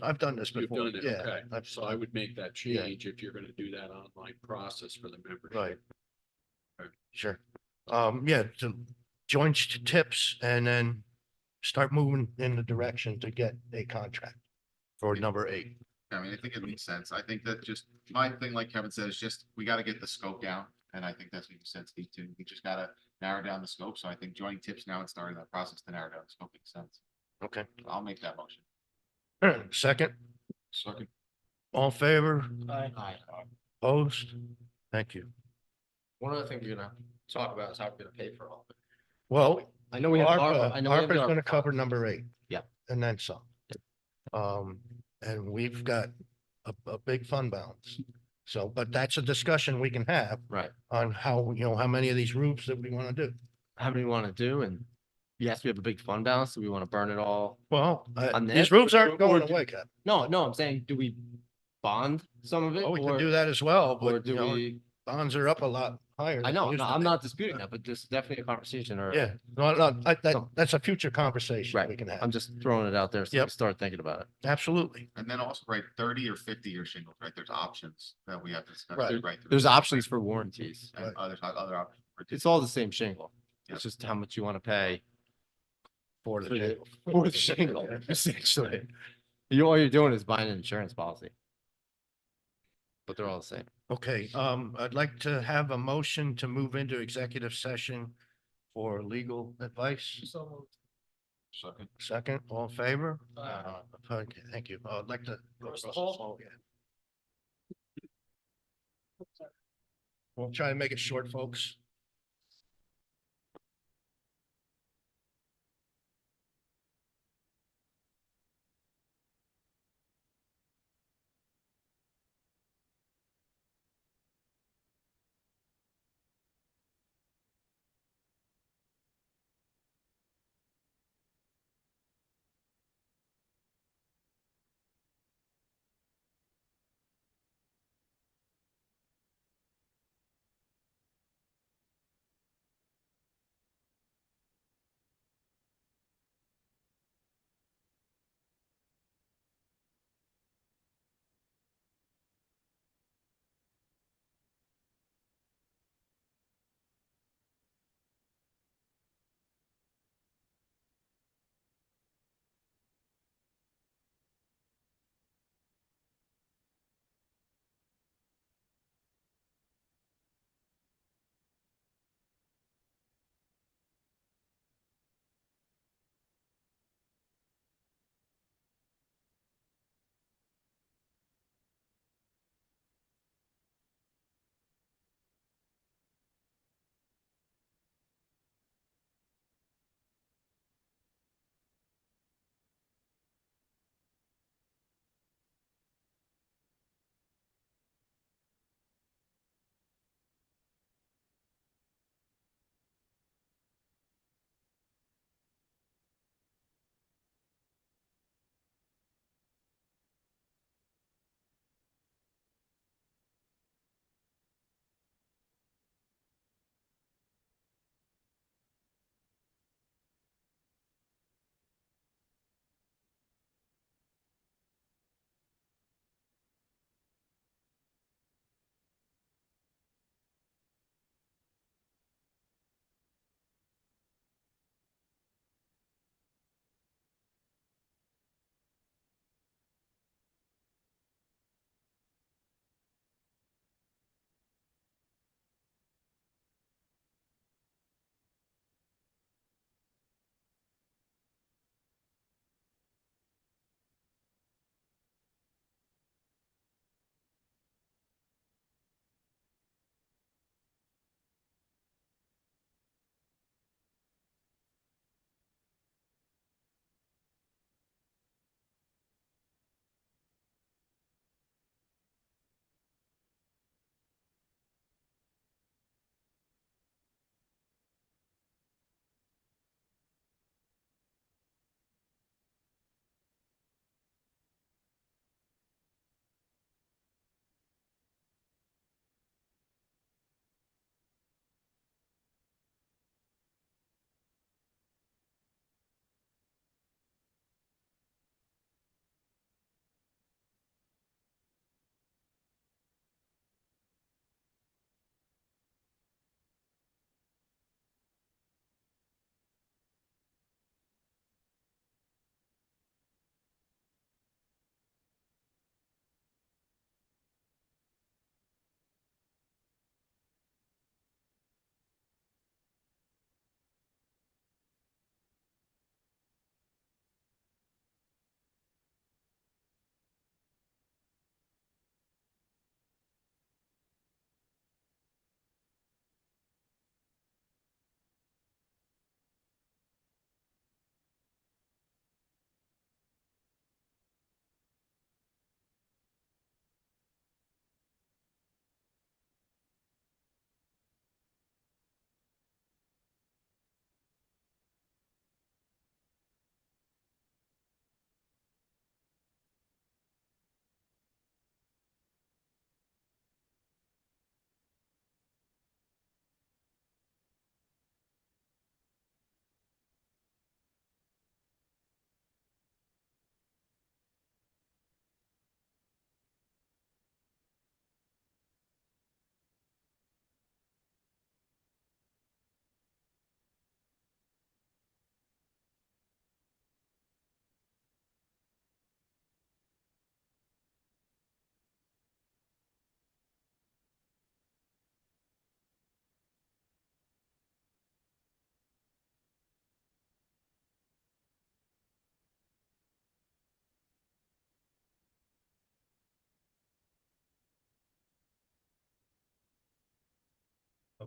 I've done this You've before. done it, Yeah. okay. So I would make that change if you're gonna do that online process for the membership. Right. Okay. Sure. Yeah, to join tips and then start moving in the direction to get a contract for number 8. I mean, I think it makes sense. I think that just my thing, like Kevin said, is just, we gotta get the scope down. And I think that's what you said, Steve, too. We just gotta narrow down the scope. So I think joining tips now and starting that process to narrow down the scope makes sense. Okay. I'll make that motion. Second, Second. all in favor? Aye. Opposed? Thank you. One other thing we're gonna talk about is how we're gonna pay for all of it. Well, I know we have ARPA, I know we have ARPA's the gonna ARPA cover funds. number 8. Yeah. And then some. And we've got a big fund balance. So, but that's a discussion we can have Right. on how, how many of these roofs that we want to do. How many we want to do, and yes, we have a big fund balance, so we want to burn it all. Well, On these this, roofs or- aren't going or do- away, Cap. No, I'm saying, do we bond some of it? Oh, we can or- do that as well, Or but do we, bonds are up a lot higher. I than know, they used no, to I'm be. not disputing that, but this is definitely a conversation or. Yeah, no, that's a future conversation we Right, can have. I'm just throwing it out there so we Yep. can start thinking about it. Absolutely. And then also, right, 30 or 50-year shingles, right? There's options that we have to discuss. Right. Right. There's options for warranties. And other options. It's all the same shingle. Yep. It's just how much you want to pay For the for the, shingle. for the shingle, essentially. All you're doing is buying an insurance policy. But they're all the same. Okay, I'd like to have a motion to move into executive session for legal advice. So Second. Second, all in favor? Aye. Okay, thank you. I'd like to. Russell Hall? Yeah. We'll try and make it short, folks.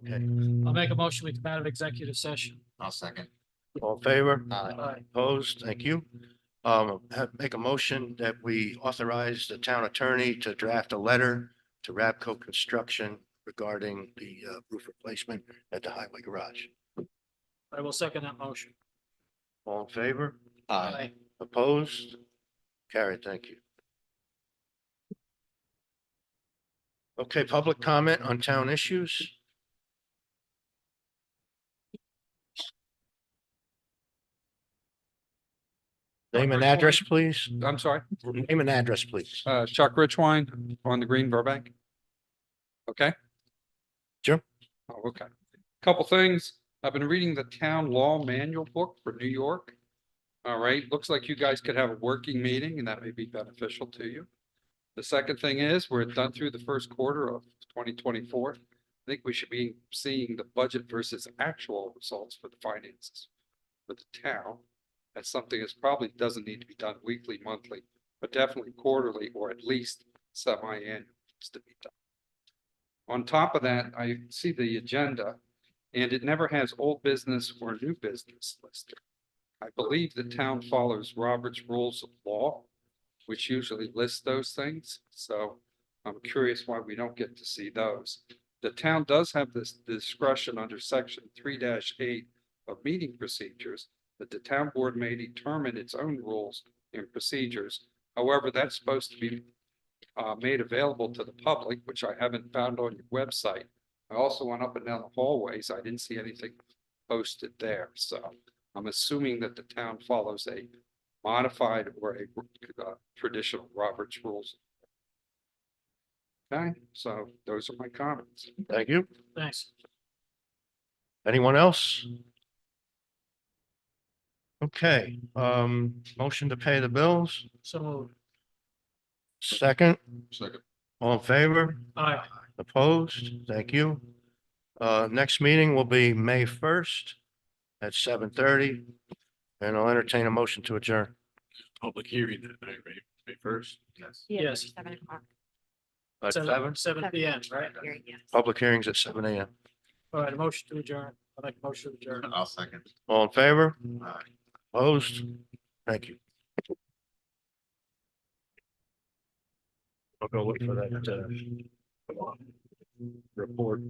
Okay, I'll make a motion, we come out of executive session. I'll second. all in favor? Aye. Opposed? Thank you. Make a motion that we authorize the town attorney to draft a letter to Rabco Construction regarding the roof replacement at the highway garage. I will second that motion. All in favor? Aye. Opposed? Carried, thank you. Okay, public comment on town issues. Name and address, please. I'm sorry, Name and address, please. Chuck Richwine on the Green Burbank. Okay? Sure. Oh, okay. Couple things. I've been reading the town law manual book for New York. All right, looks like you guys could have a working meeting and that may be beneficial to you. The second thing is we're done through the first quarter of 2024. I think we should be seeing the budget versus actual results for the finances for the town. That's something that probably doesn't need to be done weekly, monthly, but definitely quarterly or at least semi-annual to be done. On top of that, I see the agenda and it never has old business or new business listed. I believe the town follows Robert's Rules of Law, which usually lists those things. So I'm curious why we don't get to see those. The town does have this discretion under section 3-8 of meeting procedures that the town board may determine its own rules and procedures. However, that's supposed to be made available to the public, which I haven't found on your website. I also went up and down the hallways. I didn't see anything posted there. So I'm assuming that the town follows a modified or a traditional Robert's rules. Okay, so those are my comments. Thank you. Thanks. Anyone else? Okay, motion to pay the bills. So moved. Second, Second. all in favor? Aye. Opposed? Thank you. Next meeting will be May 1st at 7:30. And I'll entertain a motion to adjourn. Public hearing that night, right? May first? Yes. Yes. 7 o'clock. At Seven 7, PM, right? Yes. public hearings at 7 a.m. All right, a motion to adjourn. I'll make a motion to adjourn. I'll second. All in favor? Opposed? Thank you. I'll go look for that, report.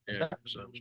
Yeah, sounds.